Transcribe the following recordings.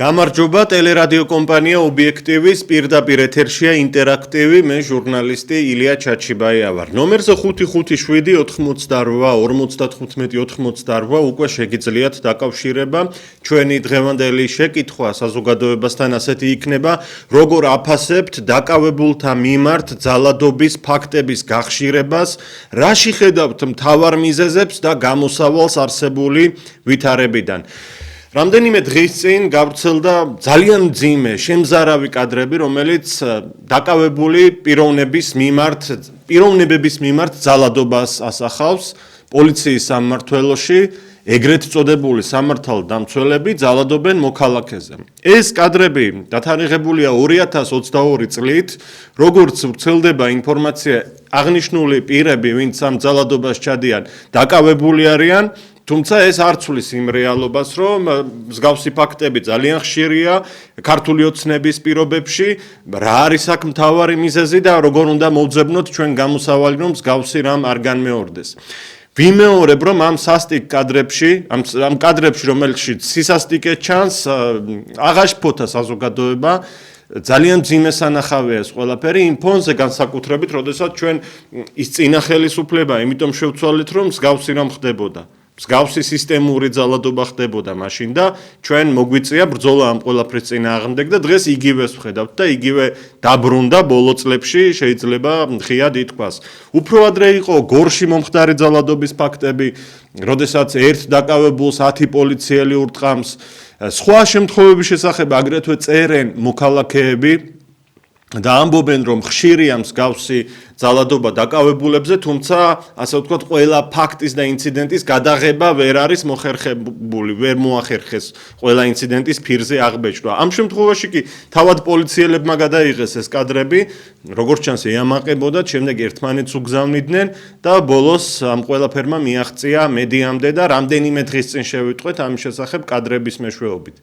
გამარჯობა ტელერადიო კომპანია ობიექტივის პირდაპირ ეთერშია ინტერაქტივი მე ჟურნალისტი ილია ჩაჩიბაია ვარ. ნომერზე 557-45-58 უკვე შეგიძლიათ დაკავშირება ჩვენი დღევანდელი შეკითხვა საზოგადოებასთან ასეთი იქნება როგორ აფასებთ დაკავებულთა მიმართ ძალადობის ფაქტების გახშირებას რა შეხედავთ მთავარ მიზეზებს და გამოსავალს არსებული ვითარებიდან რამდენიმე დღის წინ გავრცელდა ძალიან მძიმე შემზარავი კადრები, რომელიც დაკავებული პიროვნებების მიმართ ძალადობას ასახავს პოლიციის სამმართველოში, ეგრეთ წოდებული სამართალდამცველები ძალადობენ მოქალაქეზე. ეს კადრები დათარიღებულია 2022 წლით, როგორც ვრცელდება ინფორმაცია აღნიშნული პირები, ვინც ამ ძალადობას ჩადიან, დაკავებული არიან თუმცა ეს არ ცვლის იმ რეალობას, რომ მსგავსი ფაქტები ძალიან ხშირია ქართული ოცნების პირობებში, რა არის აქ მთავარი მიზეზი და როგორ უნდა მოვძებნოთ ჩვენ გამოსავალი, რომ მსგავსი რამ არ განმეორდეს. ვიმეორებ, რომ ამ სასტიკ კადრებში, ამ კადრებში, რომელშიც სისასტიკე ჩანს, აღაშფოთა საზოგადოება ძალიან მძიმე სანახავია ეს ყველაფერი იმ ფონზე განსაკუთრებით, როდესაც ჩვენ ის წინა ხელისუფლება, იმიტომ შევცვალეთ, რომ მსგავსი რამ ხდებოდა. მსგავსი სისტემური ძალადობა ხდებოდა მაშინ და ჩვენ მოგვიწია ბრძოლა ამ ყველაფრის წინააღმდეგ და დღეს იგივეს ვხედავთ და იგივე დაბრუნდა ბოლო წლებში შეიძლება ხიად ითქვას. უფრო ადრე იყო გორში მომხდარი ძალადობის ფაქტები, როდესაც ერთ დაკავებულს 10 პოლიციელი ურტყამს, სხვა შემთხვევების შესახებ აგრეთვე წერენ მოქალაქეები და ამბობენ, რომ ხშირია მსგავსი ძალადობა დაკავებულებზე, თუმცა ასე ვთქვათ, ყველა ფაქტის და ინციდენტის გადაღება ვერ არის მოხერხებული, ვერ მოახერხეს ყველა ინციდენტის ფირზე აღბეჭდვა. ამ შემთხვევაში კი თავად პოლიციელებმა გადაიღეს ეს კადრები, როგორც ჩანს, ეამაყებოდა, შემდეგ ერთმანეთს უგზავნიდნენ და ბოლოს ამ ყველაფერმა მიაღწია მედიამდე და რამდენიმე დღის წინ შევიტყვეთ ამის შესახებ კადრების მეშვეობით.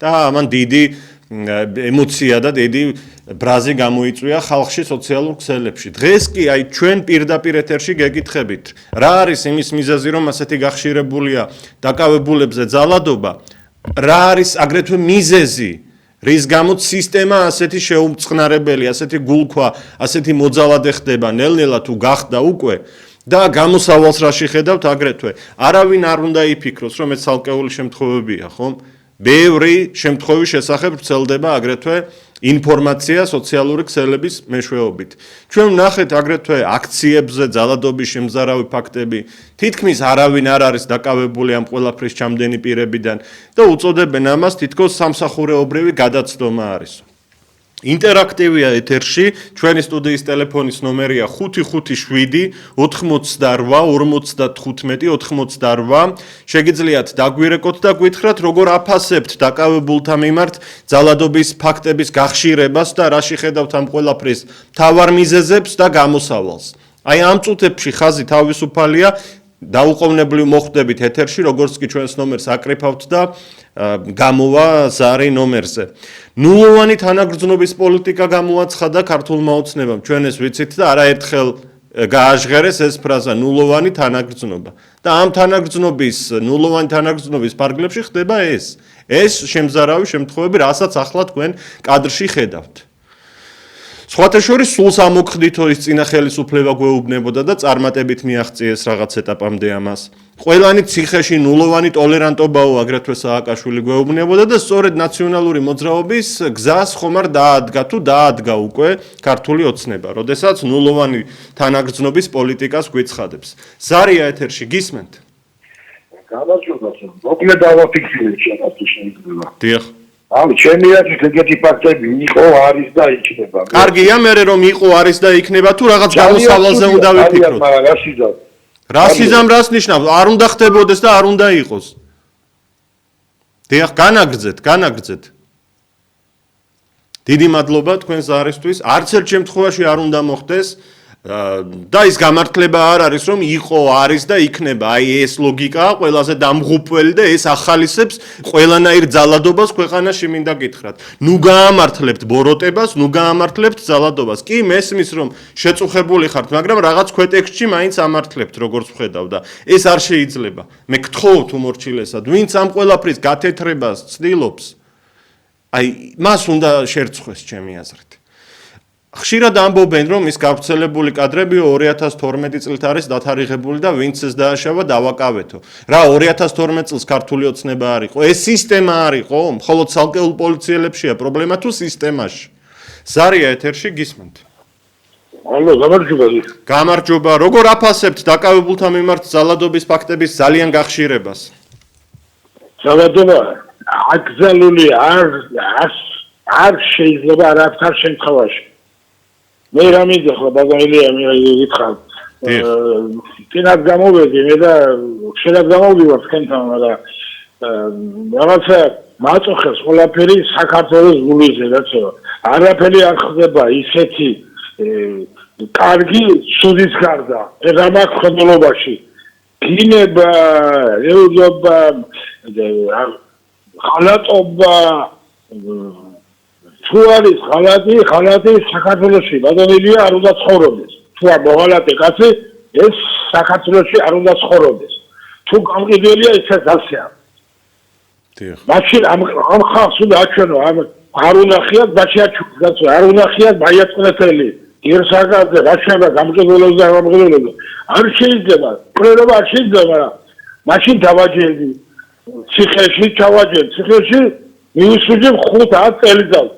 და ამან დიდი ემოცია და დიდი ბრაზი გამოიწვია ხალხში სოციალურ ქსელებში. დღეს კი აი ჩვენ პირდაპირ ეთერში გეკითხებით, რა არის იმის მიზეზი, რომ ასეთი გახშირებულია დაკავებულებზე ძალადობა, რა არის აგრეთვე მიზეზი, რის გამოც სისტემა ასეთი შეუმწყნარებელი, ასეთი გულქვა, ასეთი მოძალადე ხდება, ნელ-ნელა თუ გახდა უკვე და გამოსავალს რა შეხედავთ აგრეთვე. არავინ არ უნდა იფიქროს, რომ ეს ცალკეული შემთხვევებია, ხომ? ბევრი შემთხვევის შესახებ ვრცელდება აგრეთვე ინფორმაცია სოციალური ქსელების მეშვეობით. ჩვენ ვნახეთ აგრეთვე აქციებზე ძალადობის შემზარავი ფაქტები, თითქმის არავინ არ არის დაკავებული ამ ყველაფრის ჩამდენი პირებიდან და უწოდებენ ამას თითქოს სამსახურეობრივი გადაცდომა არის. ინტერაქტივია ეთერში, ჩვენი სტუდიის ტელეფონის ნომერია 557-45-58. შეგიძლიათ დაგვირეკოთ და გვითხრათ, როგორ აფასებთ დაკავებულთა მიმართ ძალადობის ფაქტების გახშირებას და რა შეხედავთ ამ ყველაფრის მთავარ მიზეზებს და გამოსავალს. აი ამ წუთებში ხაზი თავისუფალია, დაუყოვნებლივ მოხვდებით ეთერში, როგორც კი ჩვენს ნომერს აკრიფავთ და გამოვა ზარი ნომერზე. ნულოვანი თანაგრძნობის პოლიტიკა გამოაცხადა ქართულმა ოცნებამ, ჩვენ ეს ვიცით და არაერთხელ გააჟღერეს ეს ფრაზა ნულოვანი თანაგრძნობა. და ამ ნულოვანი თანაგრძნობის ფარგლებში ხდება ეს შემზარავი შემთხვევები, რასაც ახლა თქვენ კადრში ხედავთ. სხვათა შორის სულს ამოხდითო ის წინა ხელისუფლება გვეუბნებოდა და წარმატებით მიაღწიეს რაღაც ეტაპამდე ამას. ყველანი ციხეში ნულოვანი ტოლერანტობაო აგრეთვე სააკაშვილი გვეუბნებოდა და სწორედ ნაციონალური მოძრაობის გზას ხომ არ დაადგა თუ დაადგა უკვე ქართული ოცნება, როდესაც ნულოვანი თანაგრძნობის პოლიტიკას გვიცხადებს. ზარია ეთერში გისმენთ? გამარჯობა, მოკლედ დავაფიქსირეთ შეფასება შეიძლება. დიახ. ამი ჩემი აზრით ეგეთი ფაქტები იყო, არის და იქნება. კარგია, მე რომ იყო, არის და იქნება თუ რაღაც გამოსავალზე უნდა ვიფიქროთ. რასიზმ რას ნიშნავს? არ უნდა ხდებოდეს და არ უნდა იყოს. დიახ, განაგრძეთ. დიდი მადლობა თქვენ ზარისთვის. არც ერთ შემთხვევაში არ უნდა მოხდეს და ის გამართლება არ არის, რომ იყო, არის და იქნება. აი ეს ლოგიკაა ყველაზე დამღუპველი და ეს ახალისებს ყველანაირ ძალადობას ქვეყანაში მინდა გითხრათ. ნუ გაამართლებთ ბოროტებას, ნუ გაამართლებთ ძალადობას. კი მესმის რომ შეწუხებული ხართ, მაგრამ რაღაც ქვეტექსტში მაინც ამართლებთ, როგორც ვხედავ და ეს არ შეიძლება. მე გთხოვთ უმორჩილესად, ვინც ამ ყველაფრის გათეთრებას ცდილობს, აი მას უნდა შერცხვეს ჩემი აზრით. ხშირად ამბობენ, რომ ის გავრცელებული კადრები 2012 წლით არის დათარიღებული და ვინც ეს დააშავა დავაკავეთო. რა 2012 წელს ქართული ოცნება არ იყო? ეს სისტემა არ იყო? მხოლოდ ცალკეულ პოლიციელებშია პრობლემა თუ სისტემაში? ზარია ეთერში გისმენთ. ალო, გამარჯობა. გამარჯობა. როგორ აფასებთ დაკავებულთა მიმართ ძალადობის ფაქტების ძალიან გახშირებას? ძალადობა აკრძალული არ შეიძლება არაფერ შემთხვევაში. მე რა მინდა ხო ბაზალია მე გითხრათ. კინად გამოვედი მე და შეიძლება გამოვიდივარ თქვენთან, მაგრამ რაღაცა მაწუხებს ყველაფერი საქართველოს გულიზე, რაცო არაფერი არ ხდება ისეთი კარგი სუდის გარდა. რა მაქვს ხმელობაში. გინება, ევროპა, ხალატობა თუ არის ხალატი საქართველოში ბატონელია არ უნდა ცხოვრობდეს. თუ არ მოღალატე კაცი ეს საქართველოში არ უნდა ცხოვრობდეს. თუ გამყიდველია ისე დასია. დიახ. მაშინ ამ ხალხს უნდა აჩვენო არ უნახიათ ბაჩიაჩუს არ უნახიათ ბაიაწყნეთელი ირსაგაძე რა შეიძლება გამყიდველებს და გამყიდველებს არ შეიძლება პრერობა არ შეიძლება მაშინ დავაჯერდი ციხეში ჩავაჯერ ციხეში მიუსვიდი 5-10 წელიწადს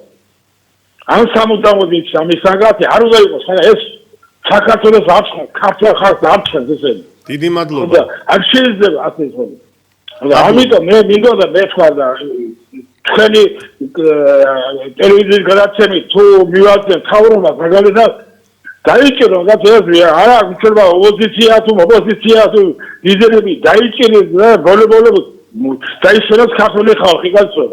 ან 60 სამი საგათი არ უნდა იყოს ეს საქართველოს აცხენ ქართულ ხალხს აცხენ ესენი დიდი მადლობა არ შეიძლება ასე ისე ამიტომ მე მინდოდა მე თქვა და თქვენი ტელევიზიის გადაცემით თუ მივაძენ თავრობას მაგალითად დაიჭირო რაც ესია არა შეიძლება ოპოზიცია თუ ოპოზიცია თუ ლიდერები დაიჭირეს და ბოლო დაისვენოს ქართული ხალხი კაცო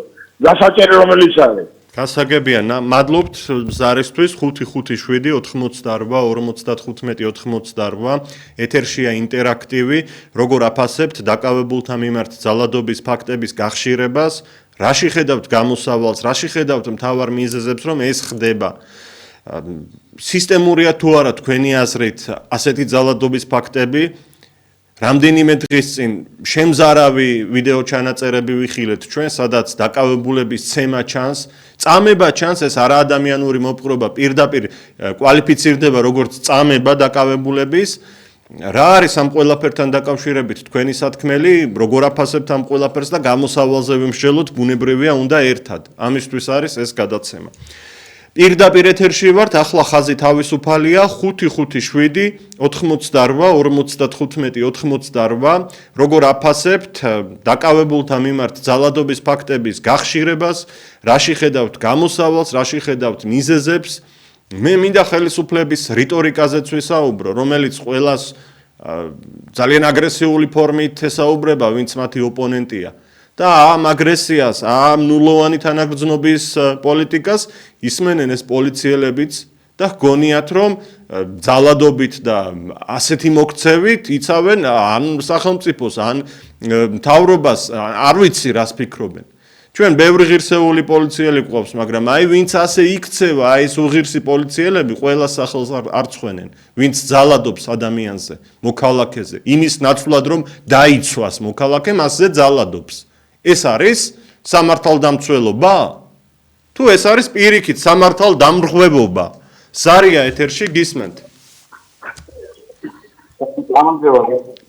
დასაჭერი რომელიც არის გასაგებია მადლობთ ზარისთვის 557-88-55-98 ეთერშია ინტერაქტივი როგორ აფასებთ დაკავებულთა მიმართ ძალადობის ფაქტების გახშირებას რაში ხედავთ გამოსავალს რაში ხედავთ მთავარ მიზეზებს რომ ეს ხდება სისტემურია თუ არა თქვენი აზრით ასეთი ძალადობის ფაქტები რამდენიმე დღის წინ შემზარავი ვიდეო ჩანაწერები ვიხილეთ ჩვენ სადაც დაკავებულების ცემა ჩანს წამება ჩანს ეს არაადამიანური მოპყრობა პირდაპირ კვალიფიცირდება როგორც წამება დაკავებულების რა არის ამ ყველაფერთან დაკავშირებით თქვენი სათქმელი როგორ აფასებთ ამ ყველაფერს და გამოსავალზე ვიმსჯელოთ ბუნებრივია უნდა ერთად ამისთვის არის ეს გადაცემა პირდაპირ ეთერში ვართ ახლა ხაზი თავისუფალია 557-88-95-98 როგორ აფასებთ დაკავებულთა მიმართ ძალადობის ფაქტების გახშირებას რაში ხედავთ გამოსავალს რაში ხედავთ მიზეზებს მე მინდა ხელისუფლების რიტორიკაზეც ვისაუბრო რომელიც ყველას ძალიან აგრესიული ფორმით ესაუბრება ვინც მათი ოპონენტია და ამ აგრესიას, ამ ნულოვანი თანაგრძნობის პოლიტიკას ისმენენ ეს პოლიციელებიც და გონიათ რომ ძალადობით და ასეთი მოქცევით იცავენ ან სახელმწიფოს ან მთავრობას არ ვიცი რას ფიქრობენ. ჩვენ ბევრი ღირსეული პოლიციელი გვყავს, მაგრამ აი ვინც ასე იქცევა, აი ეს უღირსი პოლიციელები ყველა სახელს არ წვენენ, ვინც ძალადობს ადამიანზე, მოქალაქეზე, იმის ნაცვლად რომ დაიცვას მოქალაქემ ასე ძალადობს. ეს არის სამართალდამცველობა? თუ ეს არის პირიქით სამართალდამრღვევობა? ზარია ეთერში გისმენთ.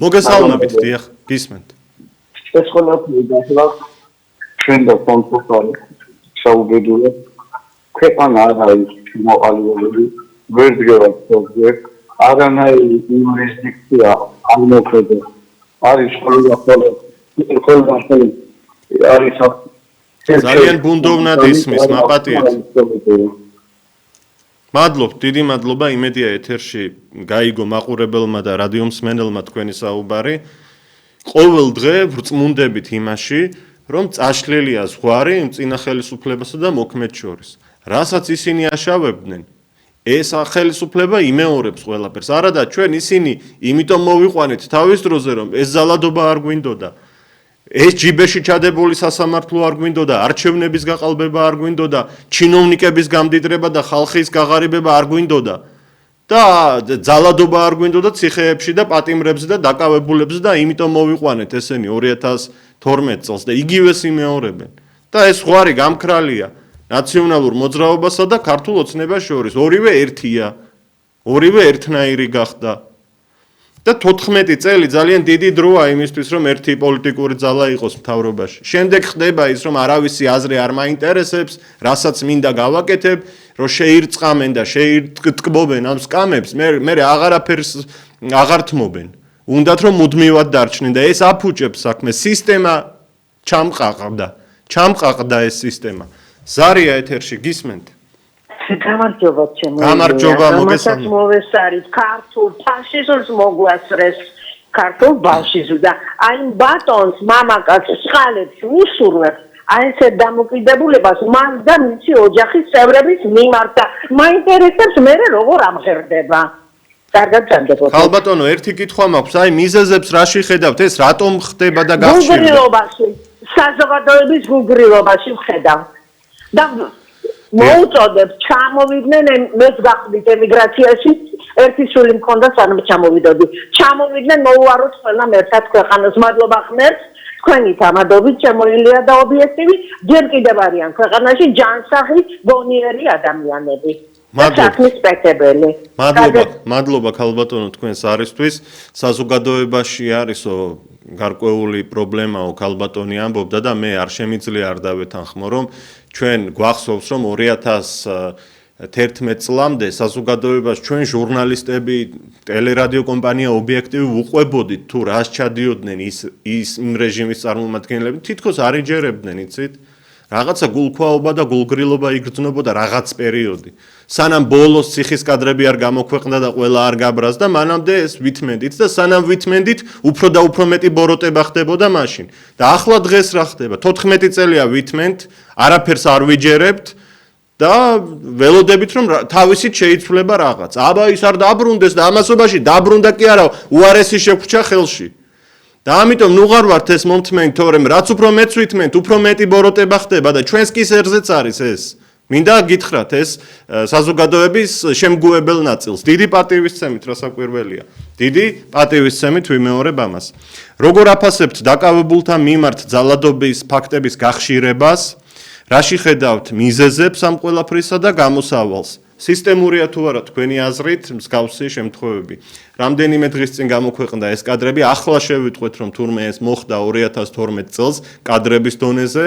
მოგესალმებით, დიახ, გისმენთ. ეს ყველაფერი დასვა ჩვენ და კონტროლი საუბედურა ქვეყანა არ არის მოყალიბებული ვერ დგება პროექტ არანაირი იურისდიქცია არ მოხდება არის ყველა არის ძალიან ბუნდოვნად ისმის მაპატიეთ მადლობთ დიდი მადლობა იმედია ეთერში გაიგო მაყურებელმა და რადიომსმენელმა თქვენი საუბარი ყოველ დღე ვრწმუნდებით იმაში რომ წაშლილია ზღვარი იმ წინა ხელისუფლებასა და მოქმედს შორის რასაც ისინი აშავებდნენ ეს ხელისუფლება იმეორებს ყველაფერს არადა ჩვენ ისინი იმიტომ მოვიყვანეთ თავის დროზე რომ ეს ძალადობა არ გვინდოდა ეს ჯიბეში ჩადებული სასამართლო არ გვინდოდა, არჩევნების გაყალბება არ გვინდოდა, ჩინოვნიკების გამდიდრება და ხალხის გაღარიბება არ გვინდოდა და ძალადობა არ გვინდოდა ციხეებში და პატიმრებზე და დაკავებულებზე და იმიტომ მოვიყვანეთ ესენი 2012 წელს და იგივეს იმეორებენ. და ეს ზღვარი გამქრალია. ნაციონალურ მოძრაობასა და ქართულ ოცნებას შორის. ორივე ერთია. ორივე ერთნაირი გახდა. და 14 წელი ძალიან დიდი დროა იმისთვის, რომ ერთი პოლიტიკური ძალა იყოს მთავრობაში. შემდეგ ხდება ის, რომ არავისი აზრი არ მაინტერესებს, რასაც მინდა გავაკეთებ, რომ შეირწყამენ და შეირტკბობენ ამ სკამებს, მე აღარაფერს აღარ თმობენ. უნდათ რომ მუდმივად დარჩნენ და ეს აფუჭებს საქმეს. სისტემა ჩამყყდა ეს სისტემა. ზარია ეთერში გისმენთ? გამარჯობა ჩემო. გამარჯობა, მოგესალმებით. მოვესწარით ქართულ ფაშიზმს მოგვასწრეს ქართულ ბავშვს და აი ბატონს მამაკაცს ხალებს უსურვებს აი ესე დამოკიდებულებას მას და მისი ოჯახის წევრების მიმართ და მაინტერესებს მე როგორ ამღერდება. კარგად გაგებოთ. ხალბატონო, ერთი კითხვა მაქვს, აი მიზეზებს რაში ხედავთ, ეს რატომ ხდება და გახშირდა? გულგრილობაში, საზოგადოების გულგრილობაში ვხედავ. და მოუწოდებ ჩამოვიდნენ მეც გახდით ემიგრაციაში ერთი სული მქონდა სანამ ჩამოვიდოდი ჩამოვიდნენ მოუაროთ ყველამ ერთად ქვეყანას მადლობა ღმერთს თქვენი თამადობით შემოილია და ობიექტივი ჯერ კიდევ არიან ქვეყანაში ჯანსაღი გონიერი ადამიანები მადლობა ქალბატონო თქვენს არისთვის საზოგადოებაში არისო გარკვეული პრობლემაო ქალბატონი ამბობდა და მე არ შემიძლია არ დავეთანხმო რომ ჩვენ გვახსოვს რომ 2011 წლამდე საზოგადოებას ჩვენ ჟურნალისტები ტელერადიო კომპანია ობიექტივი უყვებოდით თუ რას ჩადიოდნენ ის იმ რეჟიმის წარმომადგენლები თითქოს არ იჯერებდნენ იცით რაღაცა გულქვაობა და გულგრილობა იგრძნობოდა რაღაც პერიოდი სანამ ბოლოს ციხის კადრები არ გამოქვეყნდა და ყველა არ გაბრაზ და მანამდე ეს ვითმენდით და სანამ ვითმენდით უფრო და უფრო მეტი ბოროტება ხდებოდა მაშინ და ახლა დღეს რა ხდება 14 წელია ვითმენთ არაფერს არ ვიჯერებთ და ველოდებით რომ თავისით შეიცვლება რაღაც აბა ის არ დაბრუნდეს და ამასობაში დაბრუნდა კი არა უარესი შეგვჭა ხელში და ამიტომ ნუ ღარ ვართ ეს მომთმენი თორემ რაც უფრო მეც ვითმენთ უფრო მეტი ბოროტება ხდება და ჩვენს კისერზეც არის ეს მინდა გითხრათ ეს საზოგადოების შემგუებელ ნაწილს დიდი პატივისცემით რასაკვირველია დიდი პატივისცემით ვიმეორებ ამას როგორ აფასებთ დაკავებულთა მიმართ ძალადობის ფაქტების გახშირებას რაში ხედავთ მიზეზებს ამ ყველაფრისა და გამოსავალს სისტემურია თუ არა თქვენი აზრით მსგავსი შემთხვევები რამდენიმე დღის წინ გამოქვეყნდა ეს კადრები ახლა შევიტყვეთ რომ თურმე ეს მოხდა 2012 წელს კადრების დონეზე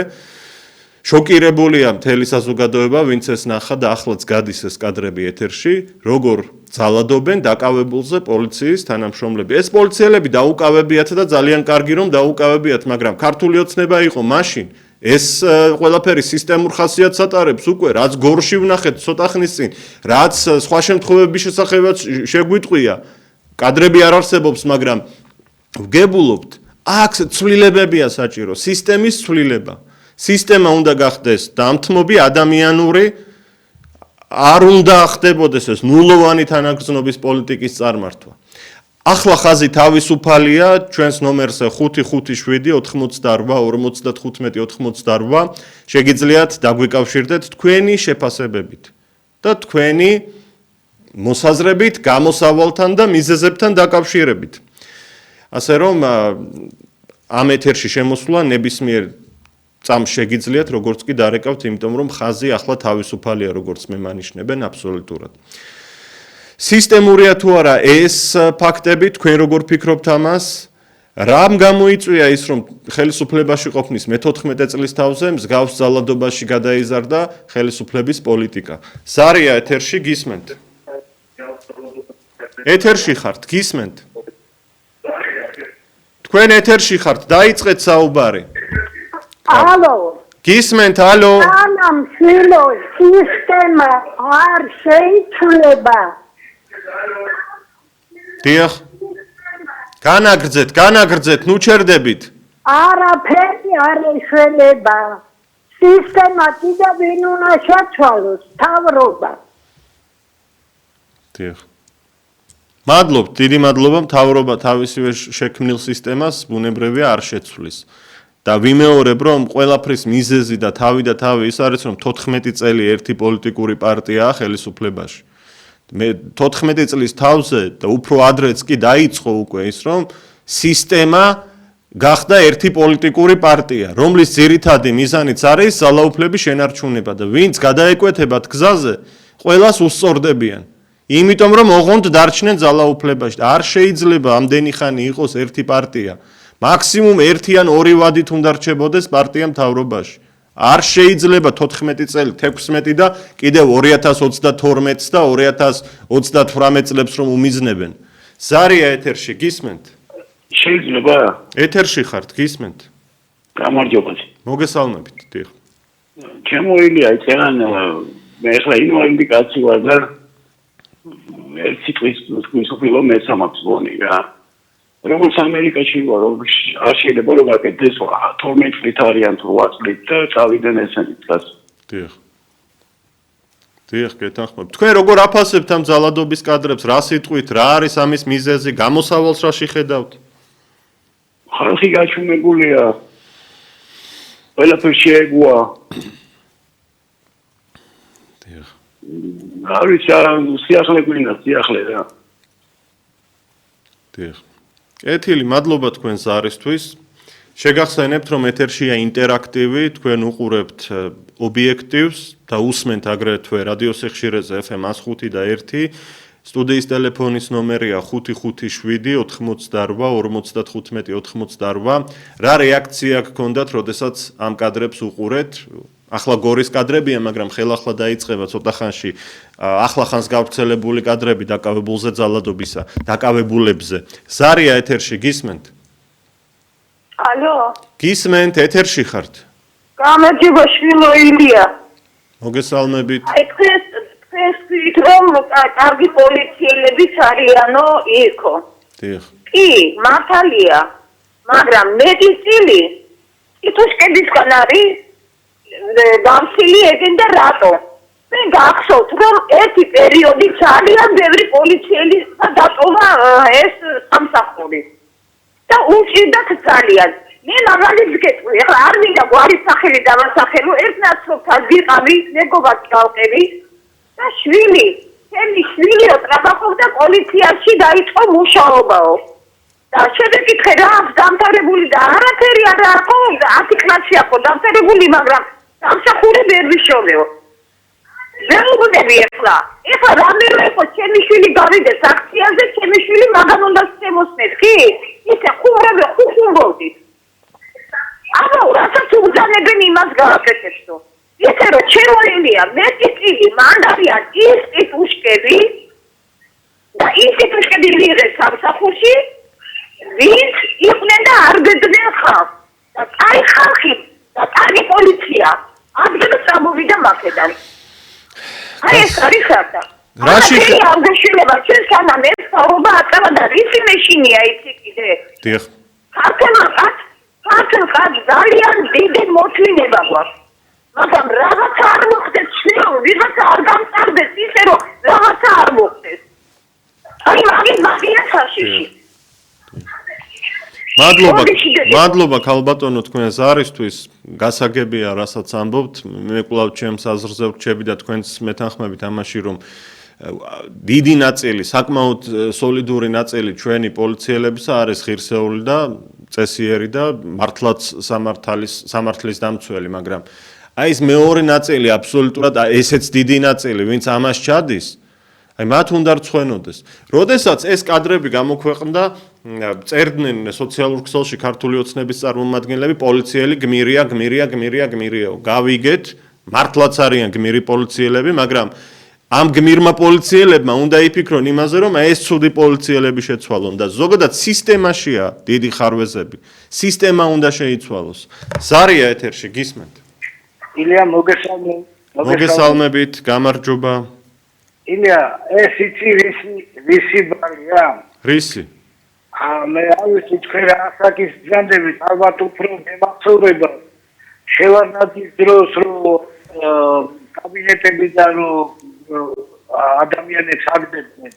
შოკირებულია მთელი საზოგადოება ვინც ეს ნახა და ახლაც გადის ეს კადრები ეთერში როგორ ძალადობენ დაკავებულზე პოლიციის თანამშრომლები ეს პოლიციელები დაუკავებიათ და ძალიან კარგი რომ დაუკავებიათ მაგრამ ქართული ოცნება იყო მაშინ ეს ყველაფერი სისტემურ ხასიათს ატარებს უკვე რაც გორში ვნახეთ ცოტა ხნის წინ რაც სხვა შემთხვევების შესახებაც შეგვიტყვია კადრები არ არსებობს მაგრამ ვგებულობთ აქ ცვლილებებია საჭირო სისტემის ცვლილება სისტემა უნდა გახდეს დამთმობი ადამიანური არ უნდა ხდებოდეს ეს ნულოვანი თანაგრძნობის პოლიტიკის წარმართვა ახლა ხაზი თავისუფალია ჩვენს ნომერზე 555-88-55-88 შეგიძლიათ დაგვიკავშირდეთ თქვენი შეფასებებით და თქვენი მოსაზრებით გამოსავალთან და მიზეზებთან დაკავშირებით ასე რომ ამ ეთერში შემოსვლა ნებისმიერ წამს შეგიძლიათ როგორც კი დარეკავთ იმიტომ რომ ხაზი ახლა თავისუფალია როგორც მე მანიშნებენ აბსოლუტურად სისტემურია თუ არა ეს ფაქტები თქვენ როგორ ფიქრობთ ამას რამ გამოიწვია ის რომ ხელისუფლებაში ყოფნის მე-14 წლის თავზე მსგავს ძალადობაში გადაიზარდა ხელისუფლების პოლიტიკა ზარია ეთერში გისმენთ ეთერში ხართ გისმენთ თქვენ ეთერში ხართ დაიწყეთ საუბარი ალო გისმენთ ალო სანამ შილო სისტემა არ შეიცვლება დიახ განაგრძეთ ნუ ჩერდებით არაფერი არ ეშველება სისტემა კიდევ ვინ უნდა შეცვალოს მთავრობა დიახ მადლობთ დიდი მადლობა მთავრობა თავისივე შექმნილ სისტემას ბუნებრივია არ შეცვლის და ვიმეორებ რომ ყველაფრის მიზეზი და თავი ის არის რომ 14 წელი ერთი პოლიტიკური პარტიაა ხელისუფლებაში მე 14 წლის თავზე და უფრო ადრეც კი დაიწყო უკვე ის რომ სისტემა გახდა ერთი პოლიტიკური პარტია, რომლის ძირითადი მიზანიც არის ძალაუფლების შენარჩუნება და ვინც გადაეკვეთებათ გზაზე, ყველას უსწორდებიან. იმიტომ რომ ოღონდ დარჩნენ ძალაუფლებაში. არ შეიძლება ამდენი ხანი იყოს ერთი პარტია. მაქსიმუმ ერთი ან ორი ვადით უნდა რჩებოდეს პარტია მთავრობაში. არ შეიძლება 14 წელი, 16 და კიდევ 2032 და 2038 წლებს რომ უმიზნებენ. ზარია ეთერში გისმენთ? შეიძლება? ეთერში ხართ, გისმენთ? გამარჯობა. მოგესალმებით, დიახ. ჩემოილია იციან მე ახლა ინვალიდი კაცი ვარ და ერთი წლის სოფილო მეცამaks ვონი რა. როგორც ამერიკაში ვარ, არ შეიძლება რომ აკეთდეს 12 წლით არიან თუ 8 წლით და წავიდნენ ესენი დგას. დიახ. დიახ, გეთანხმებით. თქვენ როგორ აფასებთ ამ ძალადობის კადრებს, რა სიტყვით, რა არის ამის მიზეზი, გამოსავალს რა შეხედავთ? ხალხი გაჩვენებულია. ყველაფერს შეეგუა. დიახ. არის სიახლე გვინდა, სიახლე რა. დიახ. კეთილი, მადლობა თქვენ ზარისთვის. შეგახსენებთ, რომ ეთერშია ინტერაქტივი, თქვენ უყურებთ ობიექტივს და უსმენთ აგრეთვე რადიოსიხშირეზე FM 105 და 1. სტუდიის ტელეფონის ნომერია 557 88 55 88. რა რეაქცია გქონდათ, როდესაც ამ კადრებს უყურეთ? ახლა გორის კადრებია, მაგრამ ხელახლა დაიწყება ცოტა ხანში ახლა ხანს გავრცელებული კადრები დაკავებულზე ძალადობისა, დაკავებულებზე. ზარია ეთერში გისმენთ? ალო, გისმენთ, ეთერში ხართ? გამარჯობა შვილო ილია. მოგესალმებით. აი დღეს რომ კარგი პოლიციელებიც არიანო იქო. დიახ. კი, მართალია. მაგრამ მეტი წილი იტუშკებისგან არის გამსილი ეგენ და რატო? მე გახსოვთ რომ ერთი პერიოდი ძალიან ბევრი პოლიციელი დატოვა ეს სამსახური. და უჭირდათ ძალიან. მე მაგალითს გეტყვი, ახლა არ მინდა გვარის სახელი დავასახელო, ერთ ნაცნობთან ვიყავი, მეგობარს გავყევი და შვილი, ჩემი შვილიო ტრაბახობდა პოლიციაში დაიწყო მუშაობაო. და შევეკითხე რა აქვს დამთავრებული და არაფერი არ აქვს, 10 კლასში აქვს დამთავრებული, მაგრამ სამსახური ვერ ვიშოვეო. ვერ უგდები ახლა რამე იყო ჩემი შვილი გავიდეს აქციაზე, ჩემი შვილი მაგან უნდა შემოსნეს, კი? ისე ხუმრობდი. აბა, რასაც უგზავნებენ იმას გააკეთებსო. ისე რომ შემოილია მეტი წილი, მანდ არიან ის ტიტუშკები და ის ტიტუშკები მიიღეს სამსახურში, ვინც იყვნენ და არ გეძნენ ხალხს. და კაი ხალხი და კარგი პოლიცია ადგილს წამოვიდა მაქედან. აი ეს არის ხარდა. რაში აღნიშნება ჩვენთან ამ ესაობა აწევა და რისი მეშინია იცი კიდე. დიახ. ქართულს ძალიან დიდი მოთმინება გვაქვს. მაგრამ რაღაცა არ მოხდეს შვილო, ვიღაცა არ გამწარდეს ისე რომ რაღაცა არ მოხდეს. აი მაგია საშიში. მადლობა ქალბატონო თქვენ ზარისთვის. გასაგებია რასაც ამბობთ. მე კვლავ ჩემს აზრზე ვრჩები და თქვენს მეთანხმებით ამაში რომ დიდი ნაწილი, საკმაოდ სოლიდური ნაწილი ჩვენი პოლიციელებისა არის ღირსეული და წესიერი და მართლაც სამართლის დამცველი, მაგრამ აი ეს მეორე ნაწილი აბსოლუტურად ესეც დიდი ნაწილი, ვინც ამას ჩადის, აი მათ უნდა რცხვენოდეს. როდესაც ეს კადრები გამოქვეყნდა, წერდნენ სოციალურ ქსელში ქართული ოცნების წარმომადგენლები, პოლიციელი გმირია. გავიგეთ, მართლაც არიან გმირი პოლიციელები, მაგრამ ამ გმირმა პოლიციელებმა უნდა იფიქრონ იმაზე, რომ ეს ცუდი პოლიციელები შეცვალონ და ზოგადად სისტემაშია დიდი ხარვეზები. სისტემა უნდა შეიცვალოს. ზარია ეთერში გისმენთ? ილია მოგესალმებით, გამარჯობა. ილია, ეს იცი რისი ბარია? რისი? მე არ ვიცი თქვენ რა ასაკის ძანდებით, ალბათ უფრო მემახსოვრება. შევარდნაძის დროს რომ კაბინეტებიდან რომ ადამიანებს აგდებდნენ.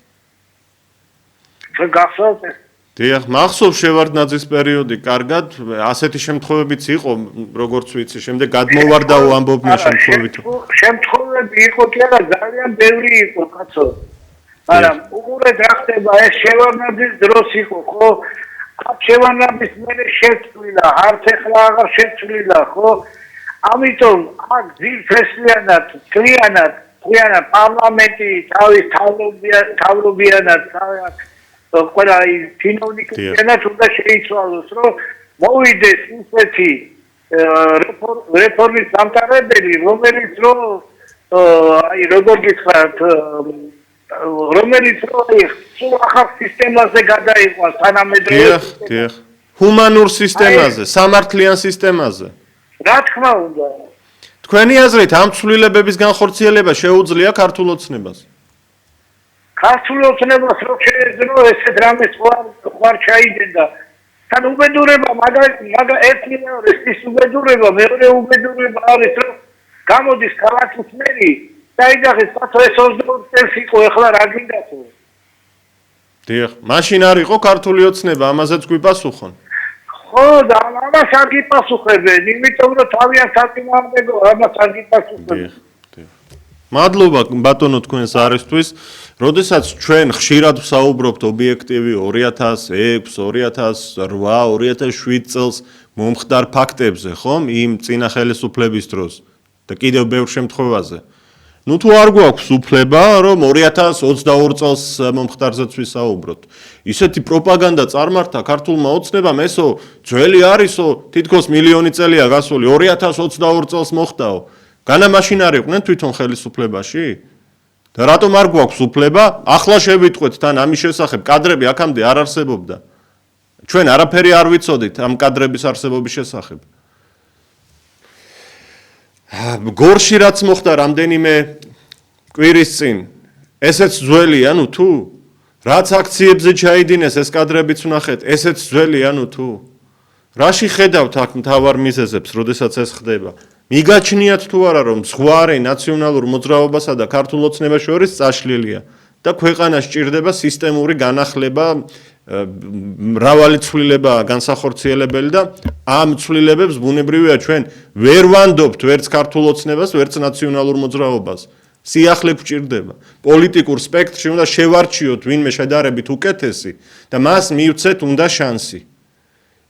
თქვენ გახსოვთ ეს? დიახ, მახსოვს შევარდნაძის პერიოდი, კარგად, ასეთი შემთხვევებიც იყო, როგორც ვიცი, შემდეგ გადმოვარდაო ამბობდნენ შემთხვევით. შემთხვევები იყო კი არა, ძალიან ბევრი იყო, კაცო. მაგრამ უყურეთ რა ხდება, ეს შევარდნაძის დროს იყო, ხო? შევანების მერე შეცვლილა, არც ეხლა აღარ შეცვლილა, ხო? ამიტომ აქ ძირფესლიანად, კლიანად პარლამენტი თავის თავრობიანად ყველა ჩინოვნიკებიანად უნდა შეიცვალოს, რომ მოვიდეს ისეთი რეფორმის დამტარებელი, რომელიც როგორ გითხრათ, რომელიც სულ ახალ სისტემაზე გადაიყვანს თანამედროვე დიახ. ჰუმანურ სისტემაზე, სამართლიან სისტემაზე. რა თქმა უნდა. თქვენი აზრით ამ ცვლილებების განხორციელება შეუძლია ქართულ ოცნებას? ქართულ ოცნებას რო შეეძლო ესეთ რამეს ხوار ჩაიძენდა. თან უბედურება ერთი მეორე ის უბედურება, მეორე უბედურება არის რომ გამოდის ქალაქის მერი დაიძახეს თო ეს 22 წელს იყო ეხლა რა გინდათო? დიახ, მაშინ არ იყო ქართული ოცნება, ამაზეც გვიპასუხონ. ხო, და ამას არ გიპასუხებენ, იმიტომ რომ თავიანთ საწინააღმდეგო ამას არ გიპასუხებენ. მადლობა ბატონო თქვენს არისთვის. როდესაც ჩვენ ხშირად ვსაუბრობთ ობიექტივი 2006, 2008, 2007 წელს მომხდარ ფაქტებზე, ხომ? იმ წინა ხელისუფლების დროს და კიდევ ბევრ შემთხვევაზე. ნუ თუ არ გვაქვს უფლება, რომ 2022 წელს მომხდარზეც ვისაუბროთ. ისეთი პროპაგანდა წარმართა ქართულმა ოცნებამ, ესო ძველი არისო, თითქოს მილიონი წელია გასული, 2022 წელს მოხდაო. განა მაშინ არ იყვნენ თვითონ ხელისუფლებაში? და რატომ არ გვაქვს უფლება? ახლა შევიტყვეთ თან ამის შესახებ, კადრები აქამდე არ არსებობდა. ჩვენ არაფერი არ ვიცოდით ამ კადრების არსებობის შესახებ. გორში რაც მოხდა რამდენიმე კვირის წინ, ესეც ძველია, ნუ თუ? რაც აქციებზე ჩაიდინეს ეს კადრებიც ვნახეთ, ესეც ძველია, ნუ თუ? რაში ხედავთ აქ მთავარ მიზეზებს, როდესაც ეს ხდება? მიგაჩნიათ თუ არა, რომ ზღვარი ნაციონალურ მოძრაობასა და ქართულ ოცნებას შორის წაშლილია და ქვეყანას სჭირდება სისტემური განახლება, მრავალი ცვლილება განსახორციელებელი და ამ ცვლილებებს ბუნებრივია ჩვენ ვერ ვანდობთ ვერც ქართულ ოცნებას, ვერც ნაციონალურ მოძრაობას. სიახლე გვჭირდება. პოლიტიკურ სპექტრში უნდა შევარჩიოთ ვინმე შედარებით უკეთესი და მას მივცეთ უნდა შანსი.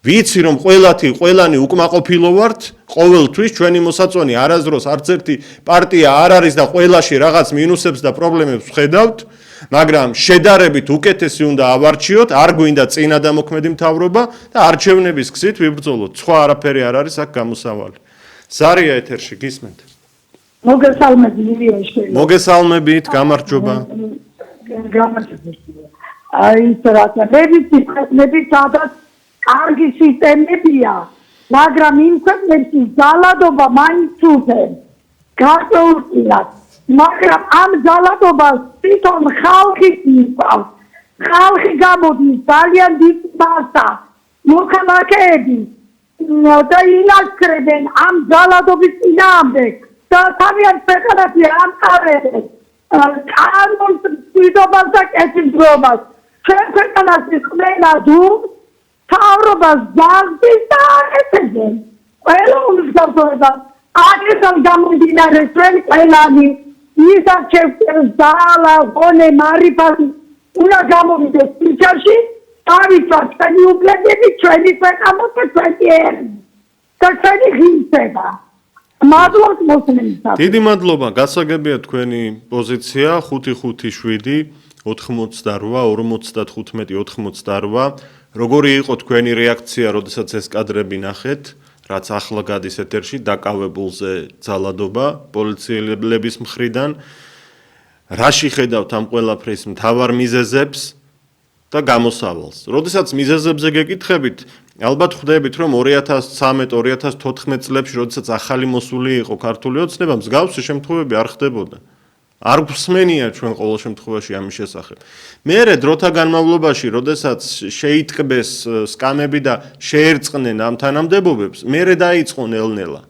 ვიცი რომ ყველანი უკმაყოფილო ვართ, ყოველთვის ჩვენი მოსაწონი არასდროს არც ერთი პარტია არ არის და ყველაში რაღაც მინუსებს და პრობლემებს ვხედავთ, მაგრამ შედარებით უკეთესი უნდა ავარჩიოთ, არ გვინდა წინა დამოქმედი მთავრობა და არჩევნების გზით ვიბრძოლოთ. სხვა არაფერი არ არის აქ გამოსავალი. ზარია ეთერში გისმენთ. მოგესალმებით, გამარჯობა. აი რაცა მე სადაც კარგი სისტემებია, მაგრამ იმ ქვეყნებში ძალადობა მაინც უწევს გაწეულწილად, მაგრამ ამ ძალადობას თვითონ ხალხი იწვავს. ხალხი გამოდის ძალიან დიდ მასა, მოქალაქეები და ინარჩუნებენ ამ ძალადობის წინააღმდეგ და თავიანთ ქვეყანაში ამყარებენ კანონს, მშვიდობას და კეთილდღეობას. ჩვენ ქვეყანაში ყველა დუმს თავრობას ძაღლს და ეთებენ. ყველა უმსახურება აქედან გამომდინარე ჩვენ ყველანი ის არჩევს ძალა, ღონე, მარიფატი უნდა გამოვიდეს ფიჩარში, დავიცვათ ჩვენი უფლებები, ჩვენი ქვეყანა და ჩვენი ერები და ჩვენი ღირსება. მადლობა მოსმენისათვის. დიდი მადლობა, გასაგებია თქვენი პოზიცია 557 88 55 88. როგორი იყო თქვენი რეაქცია, როდესაც ეს კადრები ნახეთ, რაც ახლა გადის ეთერში, დაკავებულზე ძალადობა პოლიციელების მხრიდან? რაში ხედავთ ამ ყველაფრის მთავარ მიზეზებს და გამოსავალს? როდესაც მიზეზებზე გეკითხებით, ალბათ ხვდებით, რომ 2013-2014 წლებში, როდესაც ახალი მოსული იყო ქართული ოცნება, მსგავსი შემთხვევები არ ხდებოდა. არ გვსმენია ჩვენ ყოველ შემთხვევაში ამის შესახებ. მერე დროთა განმავლობაში, როდესაც შეიტყბეს სკამები და შეერწყნენ ამ თანამდებობებს, მერე დაიწყო ნელ-ნელა.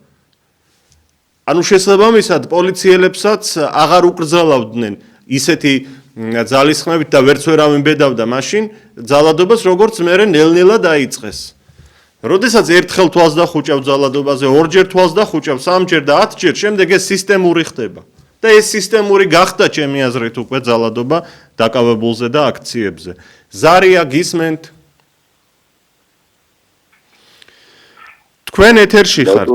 ანუ შესაბამისად პოლიციელებსაც აღარ უკრძალავდნენ ისეთი ძალისხმევით და ვერც ვერავინ ბედავდა მაშინ ძალადობას, როგორც მერე ნელ-ნელა დაიწყეს. როდესაც ერთხელ თვალს დახუჭავ ძალადობაზე, ორჯერ თვალს დახუჭავ, სამჯერ და 10ჯერ, შემდეგ ეს სისტემური ხდება. და ეს სისტემური გახდა ჩემი აზრით უკვე ძალადობა დაკავებულზე და აქციებზე. ზარია გისმენთ? თქვენ ეთერში ხართ.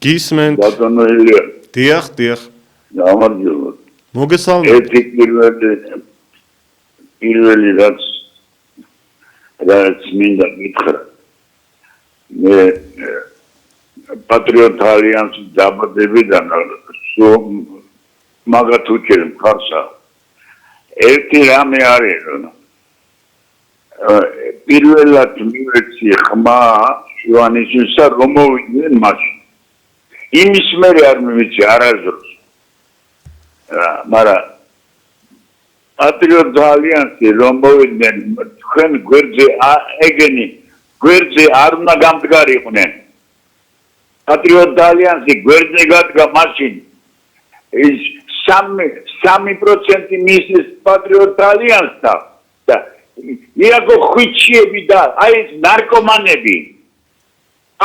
გისმენთ. ბატონო ილია. დიახ. გამარჯობა. მოგესალმებით. ერთი პირველი რაც მინდა გითხრა. მე პატრიოტ ალიანსის დაბადებიდან მაგათ უჭერ მხარსა. ერთი რამე არის, რომ პირველად მივეცი ხმა ივანიშვილსა რომ მოვიდნენ მაშინ. იმის მერე არ მივეცი არასდროს. მაგრამ პატრიოტ ალიანსი რომ მოვიდნენ თქვენ გვერდზე ეგენი გვერდზე არ უნდა გამდგარიყვნენ. პატრიოტ ალიანსი გვერდზე გადგა მაშინ ის 3% მისის პატრიოტ ალიანსს და იაკო ხვიჩიები და აი ეს ნარკომანები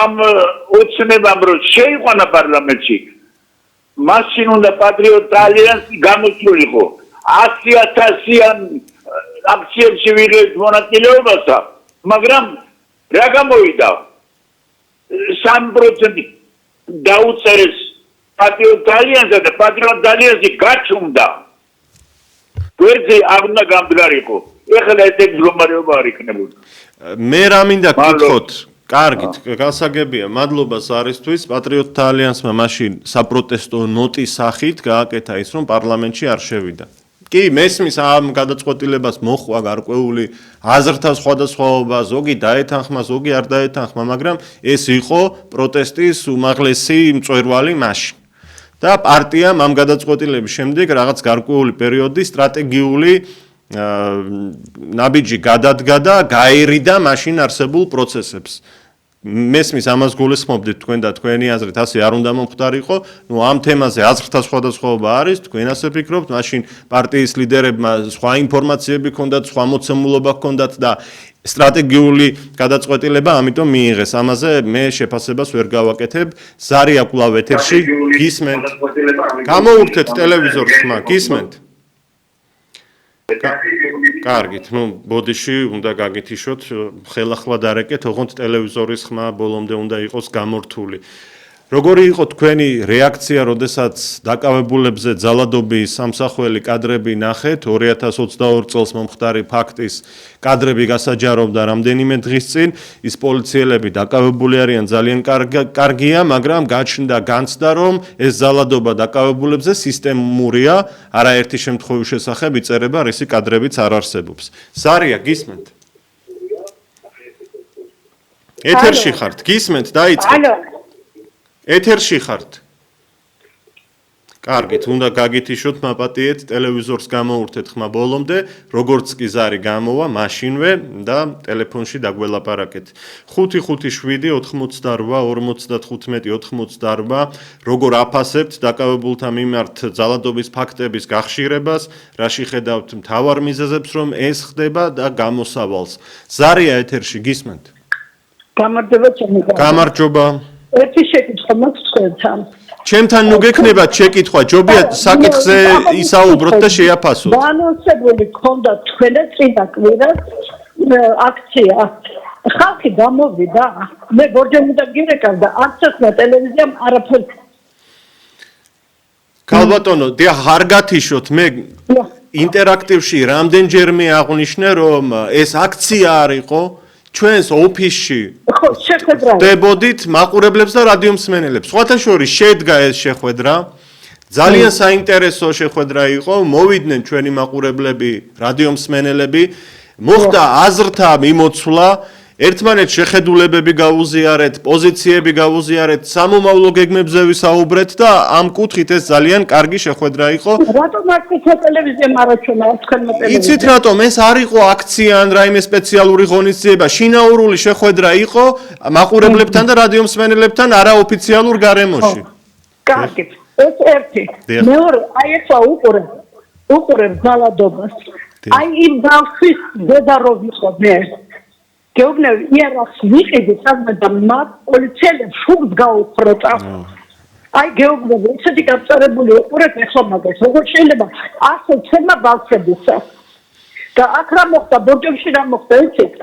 ამ უცნებამ რომ შეიყვანა პარლამენტში მაშინ უნდა პატრიოტ ალიანსი გამოსულიყო 100,000-იან აქციებში ვიღებთ მონაწილეობასა მაგრამ რა გამოვიდა 3% დაუწერეს პატრიოტ ალიანსს და პატრიოტ ალიანსი გაჩუმდა გვერდზე არ უნდა გამდგარიყო ეხლა ეს მდგომარეობა არ იქნებოდა მე რა მინდა გითხოთ კარგით გასაგებია მადლობა სარისთვის პატრიოტთა ალიანსმა მაშინ საპროტესტო ნოტის სახით გააკეთა ის რომ პარლამენტში არ შევიდა კი მესმის ამ გადაწყვეტილებას მოხვა გარკვეული აზრთა სხვადასხვაობა ზოგი დაეთანხმა ზოგი არ დაეთანხმა მაგრამ ეს იყო პროტესტის უმაღლესი მწვერვალი მაშინ და პარტიამ ამ გადაწყვეტილების შემდეგ რაღაც გარკვეული პერიოდი სტრატეგიული ნაბიჯი გადადგა და გაერიდა მაშინ არსებულ პროცესებს. მესმის ამას გულისხმობდით თქვენ და თქვენი აზრით ასე არ უნდა მომხდარიყო. ნუ ამ თემაზე აზრთა სხვადასხვაობა არის, თქვენ ასე ფიქრობთ, მაშინ პარტიის ლიდერებმა სხვა ინფორმაციები ჰქონდათ, სხვა მოცემულობა ჰქონდათ და სტრატეგიული გადაწყვეტილება ამიტომ მიიღეს. ამაზე მე შეფასებას ვერ გავაკეთებ. ზარია კვლავ ეთერში გისმენთ. გამოუერთეთ ტელევიზორს ხმა, გისმენთ. კარგით, ნუ ბოდიში უნდა გაგითიშოთ, ხელახლა დარეკეთ, ოღონდ ტელევიზორის ხმა ბოლომდე უნდა იყოს გამორთული. როგორი იყო თქვენი რეაქცია, როდესაც დაკავებულებზე ძალადობის სამსახველი კადრები ნახეთ 2022 წელს მომხდარი ფაქტის კადრები გასაჯაროვდა რამდენიმე დღის წინ ის პოლიციელები დაკავებული არიან ძალიან კარგია მაგრამ გაჩნდა განცდა რომ ეს ძალადობა დაკავებულებზე სისტემურია არაერთი შემთხვევის შესახებ იწერება რისი კადრებიც არ არსებობს ზარია გისმენთ ეთერში ხართ გისმენთ დაიწყეთ ეთერში ხართ. კარგით, უნდა გაგითიშოთ, მაპატიეთ, ტელევიზორს გამოურთეთ ხმა ბოლომდე, როგორც კი ზარი გამოვა, მაშინვე და ტელეფონში დაგველაპარაკეთ. 557-88-55-88, როგორ აფასებთ დაკავებულთა მიმართ ძალადობის ფაქტების გახშირებას, რაში ხედავთ მთავარ მიზეზებს, რომ ეს ხდება და გამოსავალს. ზარია ეთერში გისმენთ. გამარჯობა. ერთი შეკითხვა მაქვს თქვენთან. ჩემთან ნუ გექნებათ შეკითხვა, ჯობია საკითხზე ისაუბროთ და შეაფასოთ. დაანონსებული ქონდა თქვენე წინა კვირას აქცია. ხალხი გამოვიდა. მე გორჯომი და გირეკავ და არცერთმა ტელევიზიამ არაფერს. ქალბატონო, არ გათიშოთ, მე ინტერაქტივში რამდენჯერმე აღვნიშნე, რომ ეს აქცია არ იყო. ჩვენს ოფისში ხდებოდით მაყურებლებს და რადიომსმენელებს. სხვათა შორის შედგა ეს შეხვედრა. ძალიან საინტერესო შეხვედრა იყო. მოვიდნენ ჩვენი მაყურებლები, რადიომსმენელები. მოხდა აზრთა მიმოცვლა. ერთმანეთს შეხედულებები გავუზიარეთ, პოზიციები გავუზიარეთ, სამომავლო გეგმებზე ვისაუბრეთ და ამ კუთხით ეს ძალიან კარგი შეხვედრა იყო. რატომ არ ქეთა ტელევიზიამ არაჩვენა თქვენმა ტელევიზიამ? იცით რატომ ეს არ იყო აქცია ან რაიმე სპეციალური ღონისძიება, შინაურული შეხვედრა იყო მაყურებლებთან და რადიომსმენელებთან არაოფიციალურ გარემოში. კარგი, ეს ერთი. მეორე, აი ესა უყურებ ძალადობას. აი იმ ბავშვის დედა რო ვიყო მე. გეუბნები იარაღს ვიყიდი სადმე და მათ პოლიციელებს შუბს გაუხროწა. აი გეუბნები ისეთი გაწარებული უყურეთ ეხლა მაგას როგორ შეიძლება ასე ცემა ბავშვებისა. და აქ რა მოხდა ბორჯომში რა მოხდა იცით?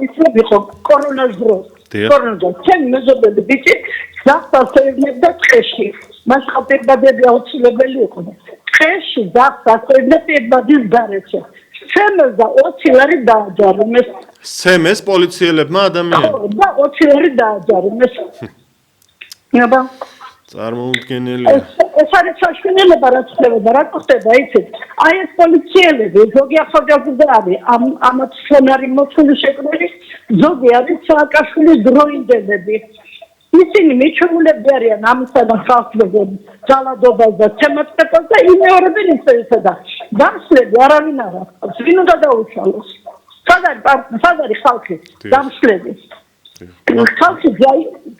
ისე ვიყო კორონას დროს. თორემ ჩემი მეზობელი ბიჭი გასასწრებდა ტყეში. მას ხალხებადები აუცილებელი იყო. ტყეში გასასწრებდა პირბადის გარეშე. სემეს და 20 ლარი დააჯარიმეს. სემეს პოლიციელებმა ადამიანს? და 20 ლარი დააჯარიმეს. აბა წარმოუდგენელია. ეს არის საშინელება რაც ხდება, რა ხდება იცით? აი ეს პოლიციელები, ზოგი ახალგაზრდა არის, ამათ სცენარი მოხული შექმნილი, ზოგი არის სააკაშვილის დროინდელები. ისინი მიჩვეულები არიან ამისაგან ხალხებთან ძალადობას და თემატიკას და იმეორებენ ისევსა და დამსლები არავინ არ აქვს. ვინ უნდა დაუშალოს? სად არის ხალხი დამსლები? ხალხი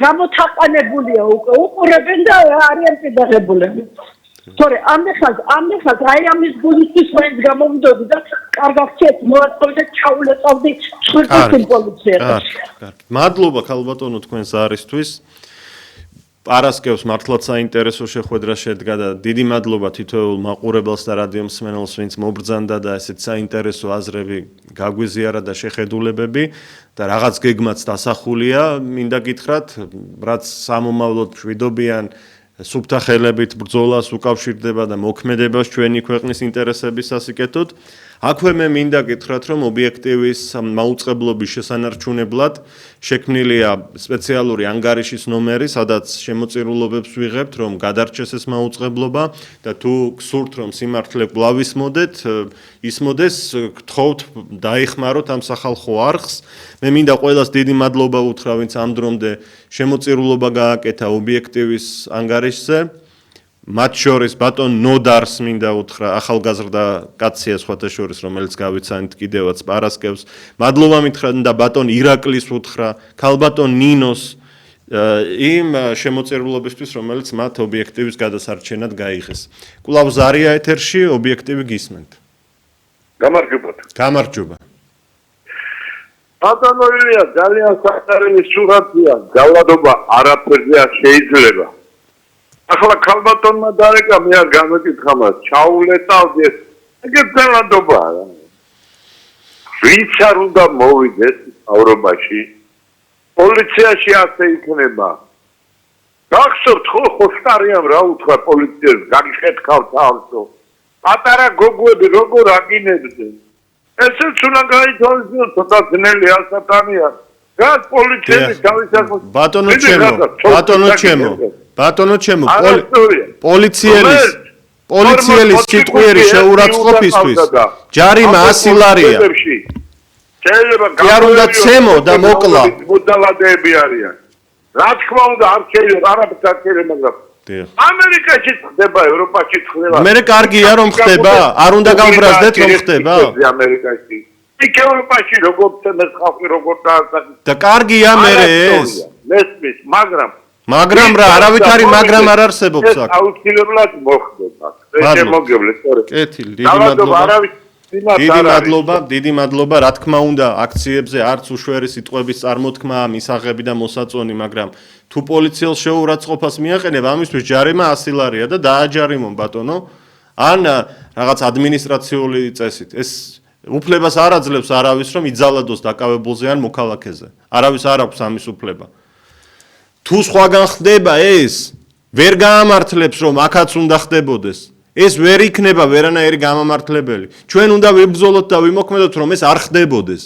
გამოთაყანებულია უკვე უყურებენ და არიან პედაგოგები. თორე ამეხაც აი ამის გულისთვის მაინც გამოვიდოდი და კარგ აქციას მოაწყობდი და ჩაულეწავდი სპეციალურ პოლიციას. კარგი. მადლობა ქალბატონო თქვენ ზარისთვის. პარასკევს მართლაც საინტერესო შეხვედრა შედგა და დიდი მადლობა თითოეულ მაყურებელს და რადიო მსმენელს, ვინც მობრძანდა და ესეთ საინტერესო აზრები გაგვიზიარა და შეხედულებები და რაღაც გეგმაც დასახულია. მინდა გითხრათ, რაც სამომავლოდ მშვიდობიან სუფთა ხელებით ბრძოლას უკავშირდება და მოქმედებას ჩვენი ქვეყნის ინტერესების სასიკეთოდ. აქვე მე მინდა გითხრათ, რომ ობიექტივის მაუწყებლობის შესანარჩუნებლად შექმნილია სპეციალური ანგარიშის ნომერი, სადაც შემოწირულობებს ვიღებთ, რომ გადარჩეს ეს მაუწყებლობა და თუ გსურთ, რომ სიმართლე გვლავისმოდეთ, ისმოდეს, გთხოვთ დაეხმაროთ ამ სახალხო არხს. მე მინდა ყველას დიდი მადლობა უთხრა, ვინც ამ დრომდე შემოწირულობა გააკეთა ობიექტივის ანგარიშზე. მათ შორის ბატონ ნოდარს მინდა უთხრა, ახალგაზრდა კაცია სხვათა შორის, რომელიც გავიცანით კიდევაც პარასკევს. მადლობა მითხრა და ბატონ ირაკლის უთხრა, ქალბატონ ნინოს იმ შემოწირულობისთვის, რომელიც მათ ობიექტივის გადასარჩენად გაიღეს. კვლავ ზარია ეთერში, ობიექტივი გისმენთ. გამარჯობათ. გამარჯობა. ბატონო ილია, ძალიან საკუთარი სურათია, ძალადობა არაფერზე არ შეიძლება. ახლა ქალბატონმა დარეკა მე არ გამეკითხა მას ჩაულეწავდი ეგეთ ძალადობაა რა ვინც არ უნდა მოვიდეს ევროპაში პოლიციაში ასე იქნება გახსოვთ ხო სტარიამ რა უთქვა პოლიციას გაგიხეთქავთ თავსო პატარა გოგოები როგორ აგინებდნენ ესეც უნდა გაითვალისწინოთ ცოტა ძნელი ასათანია გას პოლიციები თავისახოს ბატონო ჩემო პოლიციელის სიტყვიერი შეურაცხყოფისთვის ჯარიმა 100 ლარია შეიძლება არ უნდა ცემო და მოკლა მოდალადეები არიან რა თქმა უნდა არ შეიძლება არაფერს არ შეიძლება მაგრამ ამერიკაში ხდება ევროპაში ხდება მე კარგია რომ ხდება არ უნდა გავბრაზდეთ რომ ხდება ამერიკაში იქ ევროპაში როგორ თემეს ხალხი როგორ და კარგია მე ეს მესმის მაგრამ რა არავითარი მაგრამ არ არსებობს აქ აუცილებლად მოხდება ეს შემოგევლეთ სწორედ კეთილი დიდი მადლობა რა თქმა უნდა აქციებზე არც უშვერი სიტყვების წარმოთქმა მისაღები და მოსაწონი მაგრამ თუ პოლიციელს შეურაცხყოფას მიაყენებ ამისთვის ჯარიმა 100 ლარია და დააჯარიმონ ბატონო ან რაღაც ადმინისტრაციული წესით ეს უფლებას არ აძლევს არავის რომ იძალადოს დაკავებულზე ან მოქალაქეზე არავის არ აქვს ამის უფლება თუ სხვაგან ხდება ეს ვერ გაამართლებს რომ აქაც უნდა ხდებოდეს ეს ვერ იქნება ვერანაირი გამამართლებელი ჩვენ უნდა ვიბრძოლოთ და ვიმოქმედოთ რომ ეს არ ხდებოდეს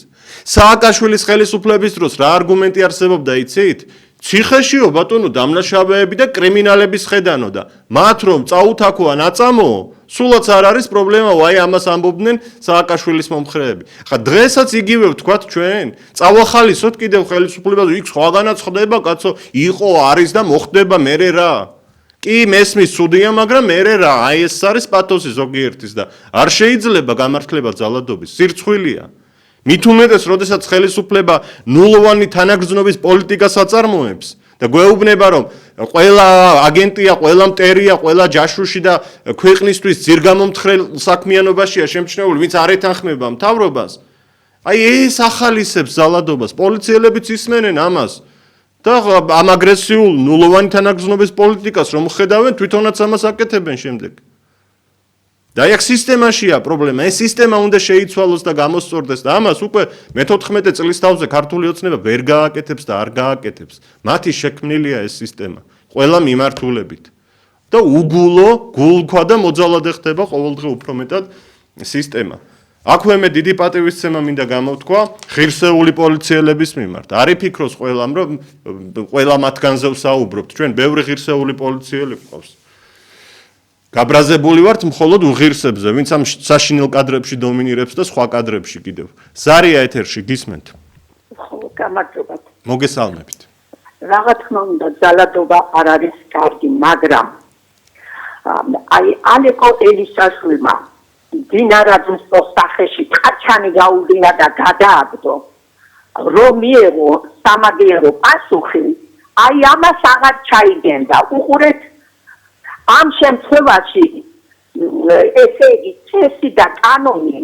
სააკაშვილის ხელისუფლების დროს რა არგუმენტი არსებობდა იცით ციხეშიო ბატონო დამნაშავეები და კრიმინალების ხედანო და მათ რომ წაუთაქოა ნაწამოო სულაც არ არის პრობლემა ვაი ამას ამბობდნენ სააკაშვილის მომხრეები ხა დღესაც იგივე ვთქვათ ჩვენ წავახალისოთ კიდევ ხელისუფლებას იქ სხვაგანაც ხდება კაცო იყო არის და მოხდება მერე რა კი მესმის ცუდია მაგრამ მერე რა აი ეს არის პათოსი ზოგიერთის და არ შეიძლება გამართლება ძალადობის სირცხვილია მით უმეტეს როდესაც ხელისუფლება ნულოვანი თანაგრძნობის პოლიტიკას აწარმოებს და გვეუბნება რომ ყველა აგენტია, ყველა მტერია, ყველა ჯაშუში და ქვეყნისთვის ძირგამომთხრელ საქმიანობაშია შემჩნეული, ვინც არ ეთანხმება მთავრობას. აი ეს ახალისებს ძალადობას, პოლიციელებიც ისმენენ ამას და ამ აგრესიულ ნულოვანი თანაგრძნობის პოლიტიკას რომ ხედავენ, თვითონაც ამას აკეთებენ შემდეგ. და აქ სისტემაშია პრობლემა. ეს სისტემა უნდა შეიცვალოს და გამოსწორდეს და ამას უკვე მე-14 წლის თავზე ქართული ოცნება ვერ გააკეთებს და არ გააკეთებს. მათი შექმნილია ეს სისტემა ყველა მიმართულებით. და უგულო, გულქვა და მოძალადე ხდება ყოველდღე უფრო მეტად სისტემა. აქვე მე დიდი პატივისცემა მინდა გამოვთქვა ღირსეული პოლიციელების მიმართ. არ იფიქროს ყველამ, რომ ყველა მათგანზე ვსაუბრობთ. ჩვენ ბევრი ღირსეული პოლიციელი გვყავს. გაბრაზებული ვართ მხოლოდ უღირსებზე, ვინც ამ საშინელ კადრებში დომინირებს და სხვა კადრებში კიდევ. ზარია ეთერში გისმენთ? გამარჯობათ. მოგესალმებით. რა თქმა უნდა, ძალადობა არ არის კარგი, მაგრამ აი ალეკო ელისაშვილმა დინარაძის სახეში ტყაჩანი გაუდინა და გადააგდო. რომ მიეღო სამაგიერო პასუხი, აი ამას აღარ ჩაიგენდა. უყურეთ ამ შემთხვევაში ესე იგი წესი და კანონი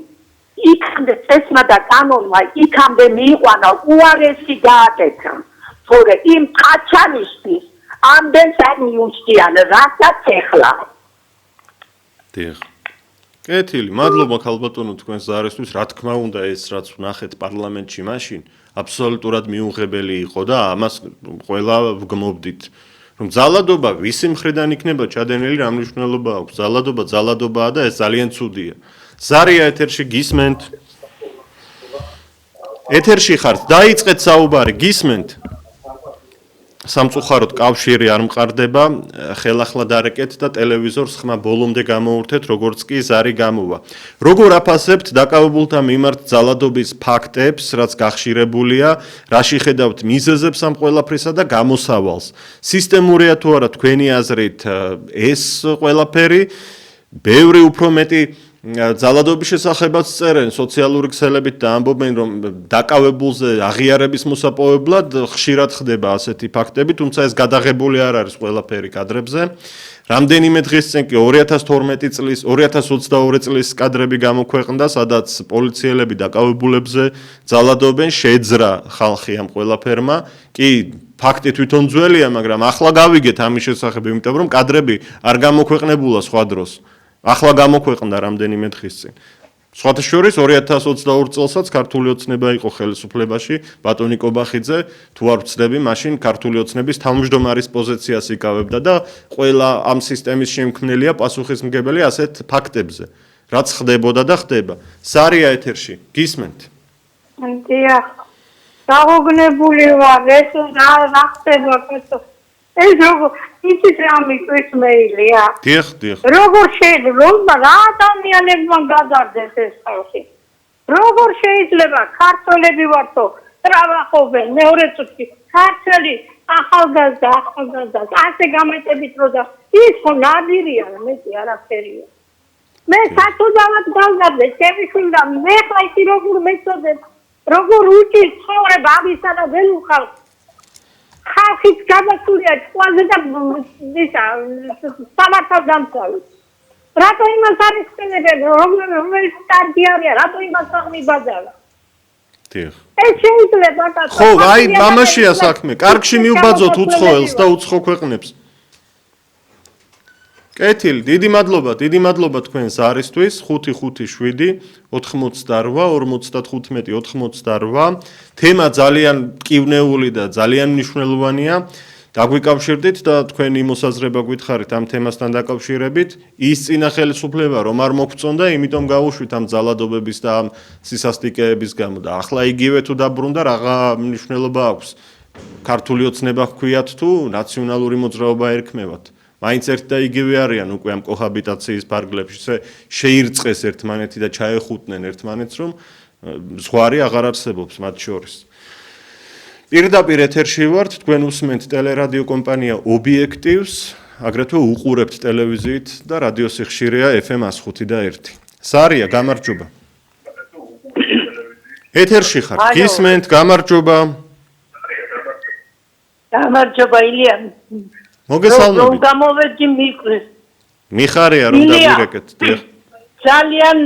იქამდე წესმა და კანონმა იქამდე მიიყვანა უარესი გააკეთა. თორე იმ ტყაჩანისთვის ამდენს არ მიუჩდიან, რასაც ეხლა. დიახ. კეთილი, მადლობა ქალბატონო თქვენს ზარისთვის. რა თქმა უნდა, ეს რაც ვნახეთ პარლამენტში მაშინ, აბსოლუტურად მიუღებელი იყო და ამას ყველა ვგმობდით. რომ ძალადობა ვისი მხრიდან იქნება ჩადენილი, რა მნიშვნელობა აქვს? ძალადობა ძალადობაა და ეს ძალიან ცუდია. ზარია ეთერში გისმენთ? ეთერში ხართ, დაიწყეთ საუბარი, გისმენთ? სამწუხაროდ კავშირი არ მყარდება, ხელახლა დარეკეთ და ტელევიზორს ხმა ბოლომდე გამოურთეთ, როგორც კი ზარი გამოვა. როგორ აფასებთ დაკავებულთა მიმართ ძალადობის ფაქტებს, რაც გახშირებულია, რაში ხედავთ მიზეზებს ამ ყველაფრისა და გამოსავალს? სისტემურია თუ არა თქვენი აზრით ეს ყველაფერი? ბევრი უფრო მეტი ძალადობის შესახებაც წერენ სოციალური ქსელებით და ამბობენ, რომ დაკავებულზე აღიარების მოსაპოვებლად ხშირად ხდება ასეთი ფაქტები, თუმცა ეს გადაღებული არ არის ყველაფერი კადრებზე. რამდენიმე დღის წინ კი 2012 წლის 2022 წლის კადრები გამოქვეყნდა, სადაც პოლიციელები დაკავებულებზე ძალადობენ, შეძრა ხალხი ამ ყველაფერმა. კი, ფაქტი თვითონ ძველია, მაგრამ ახლა გავიგეთ ამის შესახებ, იმიტომ რომ კადრები არ გამოქვეყნებულა სხვა დროს. ახლა გამოქვეყნდა რამდენიმე დღის წინ. სხვათა შორის 2022 წელსაც ქართული ოცნება იყო ხელისუფლებაში, ბატონი კობახიძე, თუ არ ვცდები, მაშინ ქართული ოცნების თავმჯდომარის პოზიციას იკავებდა და ყველა ამ სისტემის შემქმნელია პასუხისმგებელი ასეთ ფაქტებზე, რაც ხდებოდა და ხდება. ზარია ეთერში, გისმენთ? დიახ. დაღუგნებული ვარ, ეს რა ხდება კაცო? ეს როგორ იცით რა მიწვის მეილია? დიახ, დიახ. როგორ შეიძლება რა ადამიანებმა გადარდეს ეს ხალხი? როგორ შეიძლება ქართველები ვართო ტრაბახობენ მეორე წუთი ქართველი ახალგაზრდა ასე გამეტებით რომ და ის ხო ნადირია მეტი არაფერია. მე სათუდავად გავგარდე ჩემი შვილდა მე ხა ისი როგორ მეწოდებ როგორ უჭირს ცხოვრება ამისა და ველუ ხალხს ხალხის გამოსულია ყველაზე და ისა სამართალ დამცავი. რატო იმას არ იხსენებენ რომელიც კარგი არია რატო იმას აღმიბაძალა? დიახ. ეს შეიძლება კაცო. ხო, აი მამაშია საქმე. კარგში მივბაძოთ უცხოელს და უცხო ქვეყნებს. კეთილი, დიდი მადლობა თქვენ ზარისთვის 557 88 55 88. თემა ძალიან მტკივნეული და ძალიან მნიშვნელოვანია. დაგვიკავშირდით და თქვენი მოსაზრება გითხარით ამ თემასთან დაკავშირებით. ის წინა ხელისუფლება რომ არ მოგწონდა, იმიტომ გავუშვით ამ ძალადობების და ამ სისასტიკეების გამო და ახლა იგივე თუ დაბრუნდა, რაღა მნიშვნელობა აქვს? ქართული ოცნება ჰქვიათ თუ ნაციონალური მოძრაობა ერქმევათ? მაინც ერთ და იგივე არიან უკვე ამ კოჰაბიტაციის ფარგლებში, შეირწყეს ერთმანეთი და ჩაეხუტნენ ერთმანეთს, რომ ზღვარი აღარ არსებობს მათ შორის. პირდაპირ ეთერში ვართ, თქვენ უსმენთ ტელერადიო კომპანია ობიექტივს, აგრეთვე უყურებთ ტელევიზიით და რადიო სიხშირეა FM 105 და 1. ზარია, გამარჯობა. ეთერში ხართ, გისმენთ, გამარჯობა. გამარჯობა ილია. მოგესალმებით. რომ გამოვედი მიყვეს. მიხარია რომ დავირეკეთ. ძალიან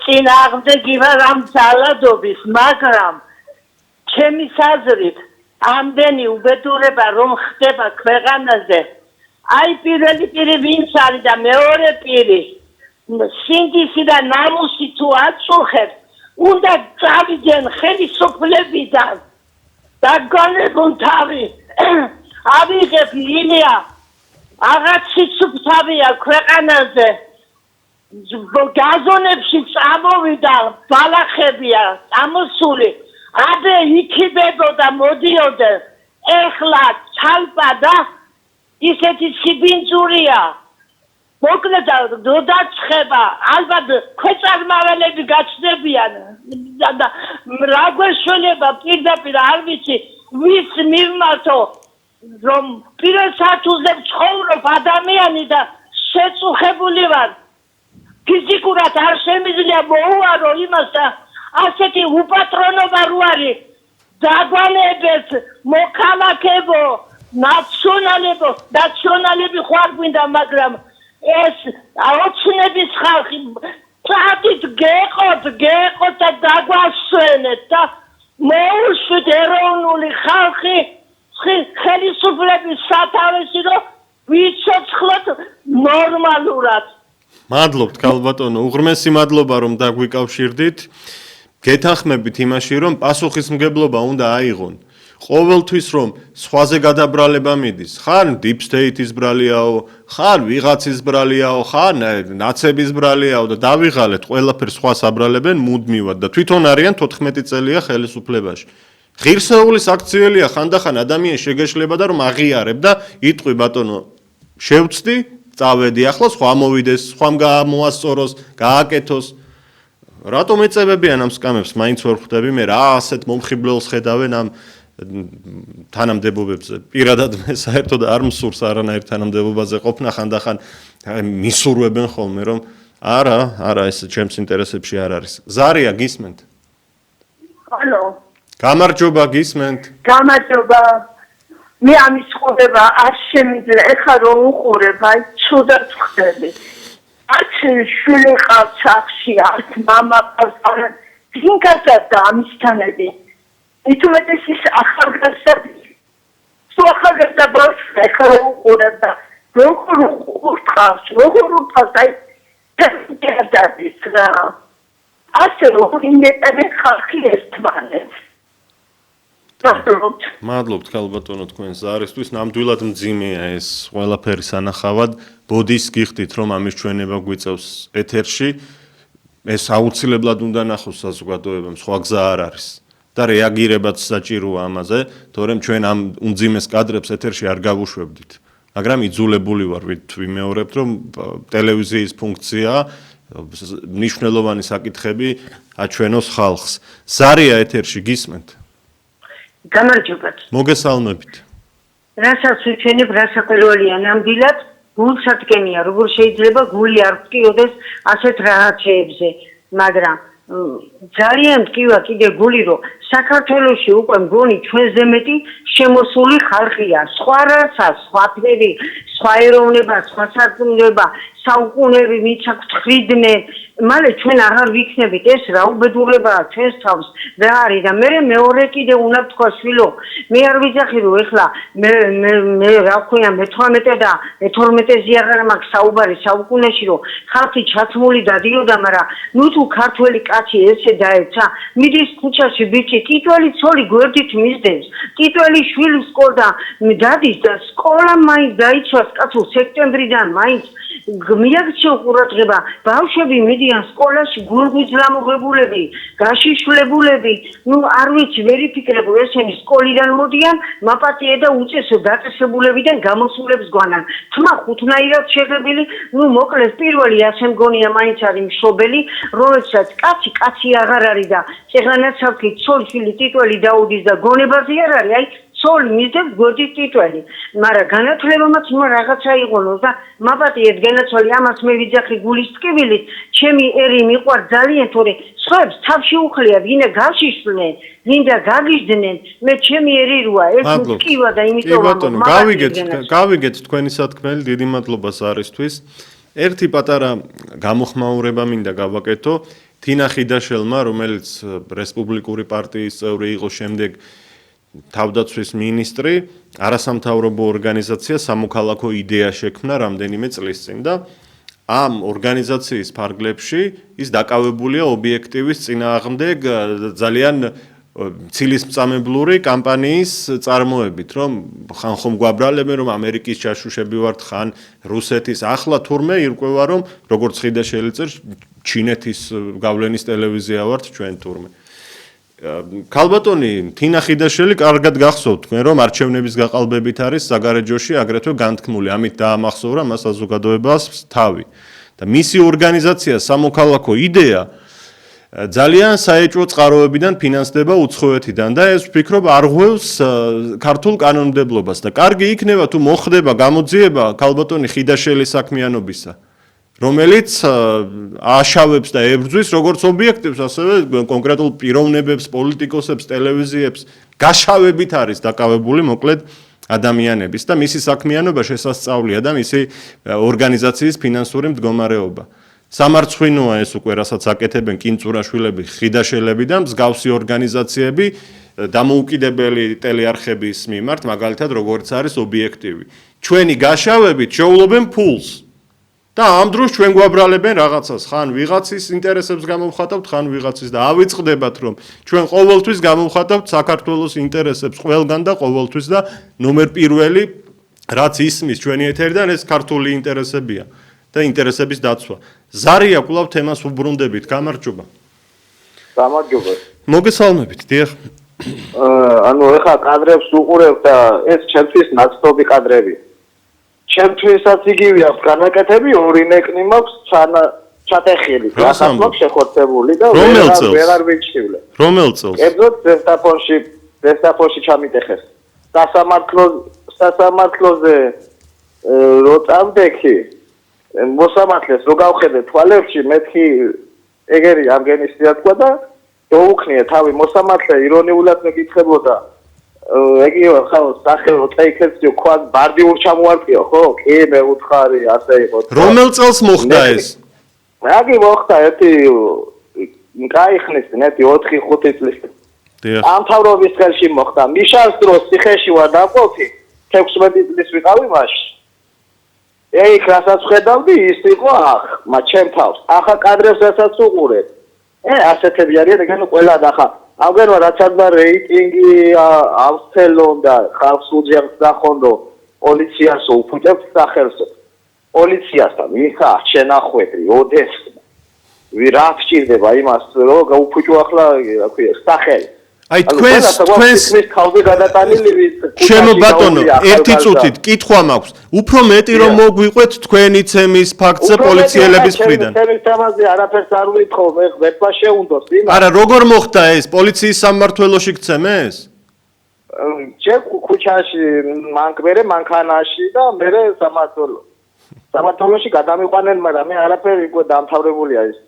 წინააღმდეგი ვარ ამ ძალადობის, მაგრამ ჩემი აზრით ამდენი უბედურება რომ ხდება ქვეყანაზე, აი პირველი პირი ვინც არის და მეორე პირი სინდისი და ნამუსი თუ აწუხებს, უნდა წავიდნენ ხელისუფლებიდან და განებონ თავი. ავიღებ ილია, აღარ ციცუფთავია ქვეყანაზე. გაზონებში წამოვიდა ბალახებია წამოსული. აბე იქიბებოდა მოდიოდა. ეხლა ჩალპა და ისეთი სიბინძურია. მოკლედ დოდაცხება, ალბათ ქვეწარმავალები გაჩნდებიან და რა გვეშველება პირდაპირ არ ვიცი ვის მივმართო რომ პირველ სართულზე ცხოვრობ ადამიანი და შეწუხებული ვარ ფიზიკურად არ შემიძლია მოუარო იმას და ასეთი უპატრონობა რო არის დაგვანებეთ მოქალაქეებო ნაციონალები ხარ გვინდა მაგრამ ეს აუცნების ხალხი წადით გეყოთ და დაგვასვენეთ და მოუშვით ეროვნული ხალხი ხელისუფლების სათავეში რომ ვიცოცხლოთ ნორმალურად. მადლობთ ქალბატონო, უღრმესი მადლობა რომ დაგვიკავშირდით. გეთანხმებით იმაში რომ პასუხისმგებლობა უნდა აიღონ. ყოველთვის რომ სხვაზე გადაბრალება მიდის, ხან deep state-ის ბრალიაო, ხან ვიღაცის ბრალიაო, ხან ნაცების ბრალიაო და დავიღალეთ ყველაფერს სხვას აბრალებენ მუდმივად და თვითონ არიან 14 წელია ხელისუფლებაში. ღირსეულის აქციელია ხანდახან ადამიანს შეგეშლება და რომ აღიარებ და იტყვი ბატონო შევწდი, წავედი ახლა სხვა მოვიდეს, სხვამ გამოასწოროს, გააკეთოს. რატომ ეწებებიან ამ სკამებს, მაინც ვერ ხვდები მე რა ასეთ მომხიბლელს ხედავენ ამ თანამდებობებზე. პირადად მე საერთოდ არ მსურს არანაირ თანამდებობაზე ყოფნა ხანდახან მისურვებენ ხოლმე რომ არა ეს ჩემს ინტერესებში არ არის. ზარია გისმენთ? ალო. გამარჯობა გისმენთ? გამარჯობა. მე ამის ხდება არ შემიძლია ეხლა რომ უყურებ, აი ცუდად ხდები. არც შვილი ყავს სახში, არც მამა ყავს, ძინკასაც და ამისთანები. ითუმეტეს ის ახალგაზრდა თუ ახალგაზრდა ბავშვი ეხლა რომ უყურებ და როგორ უყურავს, როგორ უყავს, აი დადადის რა. ასე რომ იმედები ხალხი ერთმანეთს. მადლობთ ქალბატონო თქვენს ზარისთვის, ნამდვილად მძიმეა ეს ყველაფერი სანახავად. ბოდის გიხდით რომ ამის ჩვენება გვიწევს ეთერში. ეს აუცილებლად უნდა ნახოს საზოგადოებამ, სხვა გზა არ არის. და რეაგირებაც საჭიროა ამაზე, თორემ ჩვენ ამ უმძიმეს კადრებს ეთერში არ გავუშვებდით. მაგრამ იძულებული ვარ ვიმეორებთ რომ ტელევიზიის ფუნქცია მნიშვნელოვანი საკითხები აჩვენოს ხალხს. ზარია ეთერში გისმენთ? გამარჯობათ. მოგესალმებით. რასაც ვიჩვენებ, რასაყიდველია ნამდვილად, გულსადგენია, როგორ შეიძლება გული არ ვტკიოდეს ასეთ რაღაცებზე, მაგრამ ძალიან მტკივა კიდე გული, რომ საქართველოში უკვე მგონი ჩვენზე მეტი შემოსული ხალხია, სხვა რაცა, სხვა ფერი, სხვა ეროვნება, სხვა სარწმუნოება, საუკუნეები ვინც აქვს თხრიდნენ, მალე ჩვენ აღარ ვიქნებით, ეს რა უბედურებაა ჩვენს თავს რა არის და მეორე კიდე უნდა ვთქვა შვილო, მე არ ვიძახი რომ ეხლა მე რა ვქონია მე-18 და მე-12-ზე აღარ მაქვს საუბარი საუკუნეში რომ ხალხი ჩაცმული დადიოდა, მაგრამ ნუ თუ ქართველი კაცი ესე დაეცა, მიდის ქუჩაში ბიჭი, ტიტველი ცოლი გვერდით მისდევს, ტიტველი შვილი სკოლა დადის და სკოლა მაინც დაიცვას კაცო სექტემბრიდან მაინც მიაქცია ყურადღება, ბავშვები მიდიან სკოლაში გულგვიზლამოღებულები, გაშიშვლებულები, ნუ არ ვიცი, ვერ იფიქრებო ესენი სკოლიდან მოდიან, მაპატიე და უწესო დაწესებულებიდან გამოსულებს გვანან. თმა ხუთნაირად შეღებილი, ნუ მოკლედ პირველი ასე მგონია მაინც არის მშობელი, რომელსაც კაცი აღარ არის და წეღანაცალკი ცოლ-შვილი ტიტველი დაუდის და გონებაზე არ არის, აი ცოლი მისდევს გვერდით ტიტველი, მაგრამ განათლებამაც უნდა რაღაცა იყონოს და მაპატიეთ განაცვალი ამას მე ვიძახი გულის ტკივილით, ჩემი ერი მიყვარ ძალიან, თორე სხვებს თავში უხლია, ვინდა გაშიშვლენ, ვინდა გაგიჟდნენ, მე ჩემი ერი როა, ეს მტკივა და იმიტომ ბატონო, გავიგეთ თქვენი სათქმელი, დიდი მადლობა ზარისთვის. ერთი პატარა გამოხმაურება მინდა გავაკეთო. თინა ხიდაშელმა, რომელიც რესპუბლიკური პარტიის წევრი იყო, შემდეგ თავდაცვის მინისტრი, არასამთავრობო ორგანიზაცია სამოქალაქო იდეა შექმნა რამდენიმე წლის წინ და ამ ორგანიზაციის ფარგლებში ის დაკავებულია ობიექტივის წინააღმდეგ ძალიან ცილისმწამებლური კამპანიის წარმოებით, რომ ხან ხომ გვაბრალებენ, რომ ამერიკის ჯაშუშები ვართ, ხან რუსეთის, ახლა თურმე ირკვევა, რომ როგორც ხიდა შელიწერს, ჩინეთის გავლენის ტელევიზია ვართ ჩვენ თურმე. ქალბატონი თინა ხიდაშელი კარგად გახსოვთ თქვენ, რომ არჩევნების გაყალბებით არის საგარეჯოში აგრეთვე განთქმული, ამით დაამახსოვრა მას საზოგადოებას თავი. და მისი ორგანიზაცია სამოქალაქო იდეა ძალიან საეჭვო წყაროებიდან ფინანსდება უცხოეთიდან და ეს ვფიქრობ არღვევს ქართულ კანონმდებლობას და კარგი იქნება თუ მოხდება გამოძიება ქალბატონი ხიდაშელის საქმიანობისა, რომელიც აშავებს და ებრძვის როგორც ობიექტებს, ასევე კონკრეტულ პიროვნებებს, პოლიტიკოსებს, ტელევიზიებს, გაშავებით არის დაკავებული მოკლედ ადამიანების და მისი საქმიანობა შესასწავლია და მისი ორგანიზაციის ფინანსური მდგომარეობა. სამარცხვინოა ეს უკვე, რასაც აკეთებენ კინწურაშვილები, ხიდაშელები და მსგავსი ორგანიზაციები დამოუკიდებელი ტელეარხების მიმართ, მაგალითად, როგორც არის ობიექტივი. ჩვენი გაშავებით შეულობენ ფულს. და ამ დროს ჩვენ გვაბრალებენ რაღაცას, ხან ვიღაცის ინტერესებს გამოვხატავთ, ხან ვიღაცის და ავიწყდებათ, რომ ჩვენ ყოველთვის გამოვხატავთ საქართველოს ინტერესებს ყველგან და ყოველთვის და ნომერ პირველი, რაც ისმის ჩვენი ეთერიდან, ეს ქართული ინტერესებია და ინტერესების დაცვა. ზარია კვლავ თემას უბრუნდებით, გამარჯობა. გამარჯობა. მოგესალმებით, დიახ. ანუ ეხლა კადრებს უყურებ და ეს ჩემთვის ნაცნობი კადრები. ჩემთვისაც იგივე აქვს განაკეთები, ორი ნეკნი მაქვს ჩატეხილი, რასაც მაქვს შეხორცებული და ვეღარ ვიჩივლე. რომელ წელს? კერძოდ ზესტაფონში ჩამიტეხეს. სასამართლოზე რო წავდექი, მოსამართლეს რო გავხედე თვალებში, მეთქი ეგერი ამგენისია თქვა და დაუქნია თავი მოსამართლე ირონიულად მეკითხებოდა ეგიო ხო სახელო წაიქეცი თქვა ბარდიურ ჩამოარყიო ხო კი მე უთხარი ასე იყო რომელ წელს მოხდა ეს რაგი მოხდა ერთი კაიხნის ნეტი 4-5 წლის ამ თავრობის ხელში მოხდა მიშას დროს ციხეში ვარ დაყოფი 16 წლის ვიყავი მაშინ ეი რასაც ხედავდი ის იყო ახ ჩემ თავს ახლა კადრებს რასაც უყურებ ასეთები არიან ეგენ ყველა დახა ამგენმა რაც არის რეიტინგი ავსელონ და ხალხს უძიებს დახონდო პოლიციას უფუჭებს სახელს პოლიციასთან მიხა შენახვედრი ოდეს რა სჭირდება იმას რომ გაუფუჭო ახლა რა ქვია სახელი აი თქვენს თავზე გადატანილი ჩემო ბატონო ერთი წუთით კითხვა მაქვს უფრო მეტი რომ მოგვიყვეთ თქვენი ცემის ფაქტზე პოლიციელების მხრიდან ჩემი თამაზე არაფერს არ ვითხო მე ვერტმა შეუნდოს იმას არა როგორ მოხდა ეს პოლიციის სამმართველოში გცემეს ჩემ ქუჩაში მანქანაში და მე სამმართველოში გადამიყვანენ მაგრამ მე არაფერი უკვე დამთავრებულია ის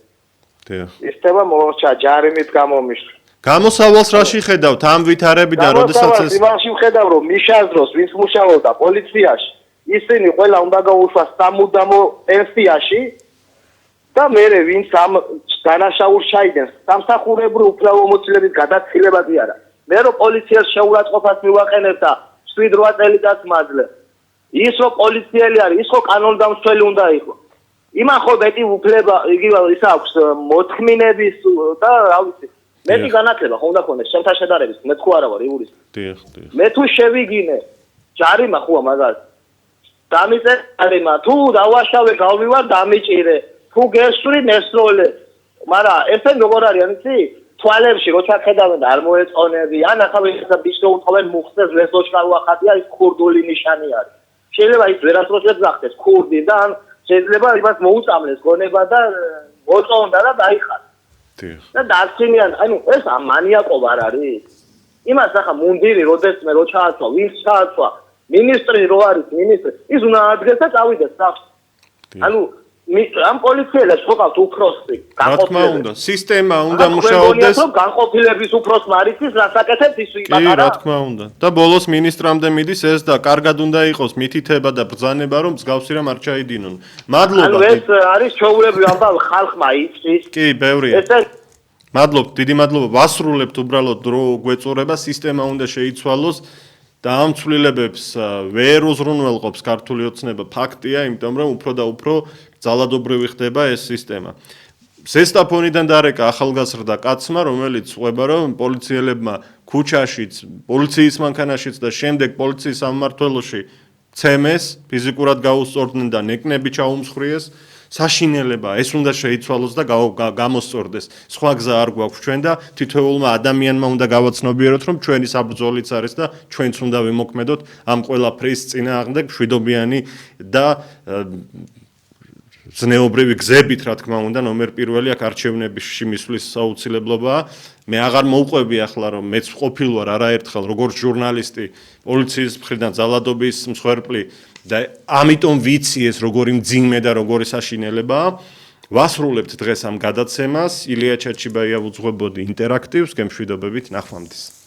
ისწება მორჩა ჯარიმით გამომიშვა გამოსავალს რაში ხედავთ ამ ვითარებიდან როდესაც ეს იმაში ვხედავ რომ მიშას დროს ვინც მუშაობდა პოლიციაში ისინი ყველა უნდა გაუშვას სამუდამო პენსიაში და მე ვინც ამ დანაშაულს ჩაიდენს სამსახურებრივ უფლებამოსილების გადაცილება კი არა მე რომ პოლიციას შეურაცხყოფას მივაყენებ და 7-8 წელიწადს მაძლე ის რომ პოლიციელი არის ის ხო კანონდამცველი უნდა იყოს იმან ხო მეტი უფლება იგივე ის აქვს მოთმინების და რა ვიცი მეტი განათლება ხომ უნდა ქონდეს ჩემთან შედარებით მე თუ არა ვარ იურისტი დიახ მე თუ შევიგინე ჯარიმა ხოა მაგას დამიწე ჯარიმა თუ დავაშავე გავივარ დამიჭირე თუ გესწრი ნესროლე მაგრამ ესენ როგორ არიან იცი თვალებში როცა ხედავენ და არ მოეწონები ან ახლა ვიღაცა ბიჭო უთავენ მუხტეს ლესოჩკა უახატია ის ქურდული ნიშანი არის შეიძლება ის ვერასდროს გახდეს ქურდი და ან შეიძლება იმას მოუწამლეს გონება და მოწონდა და დაიხარ და დარჩენიან, ანუ ეს მანიაკობა არ არის? იმას ახლა მუნდირი როდესმე რო ჩააცვა, ვინც ჩააცვა, მინისტრი რო არის მინისტრი, ის უნდა ადგეს და წავიდეს სახში. ანუ ამ პოლიციელებს ხოყავთ უფროსი, განყოფილება. სისტემა უნდა მუშაობდეს. განყოფილების უფროსმა არის ის რასაკეთებს ის კი, რა თქმა უნდა. და ბოლოს მინისტრამდე მიდის ეს და კარგად უნდა იყოს მითითება და ბრძანება რომ მსგავსი რამ არ ჩაიდინონ. მადლობა. ანუ ეს არის ჩვეულებრივ ამბავ ხალხმა იცის. კი, ბევრია. მადლობთ, დიდი მადლობა. ვასრულებთ უბრალოდ დრო გვეწურება, სისტემა უნდა შეიცვალოს. და ამ ცვლილებებს ვერ უზრუნველყოფს ქართული ოცნება ფაქტია, იმიტომ რომ უფრო და უფრო ძალადობრივი ხდება ეს სისტემა. ზესტაფონიდან დარეკა ახალგაზრდა კაცმა, რომელიც ყვება, რომ პოლიციელებმა ქუჩაშიც, პოლიციის მანქანაშიც და შემდეგ პოლიციის სამმართველოში ცემეს, ფიზიკურად გაუსწორდნენ და ნეკნები ჩაუმსხვრიეს. საშინელება, ეს უნდა შეიცვალოს და გამოსწორდეს. სხვა გზა არ გვაქვს ჩვენ და თითოეულმა ადამიანმა უნდა გავაცნობიეროთ, რომ ჩვენი საბრძოლიც არის და ჩვენც უნდა ვიმოქმედოთ ამ ყველაფრის წინააღმდეგ მშვიდობიანი და ზნეობრივი გზებით, რა თქმა უნდა, ნომერ პირველი აქ არჩევნებში მისვლის საუცილებლობაა. მე აღარ მოვყვები ახლა, რომ მეც ყოფილ ვარ არაერთხელ როგორც ჟურნალისტი, პოლიციის მხრიდან ძალადობის მსხვერპლი და ამიტომ ვიცი ეს როგორი მძიმე და როგორი საშინელებაა. ვასრულებთ დღეს ამ გადაცემას. ილია ჩაჩიბაია უძღვებოდი ინტერაქტივს, გემშვიდობებით, ნახვამდის.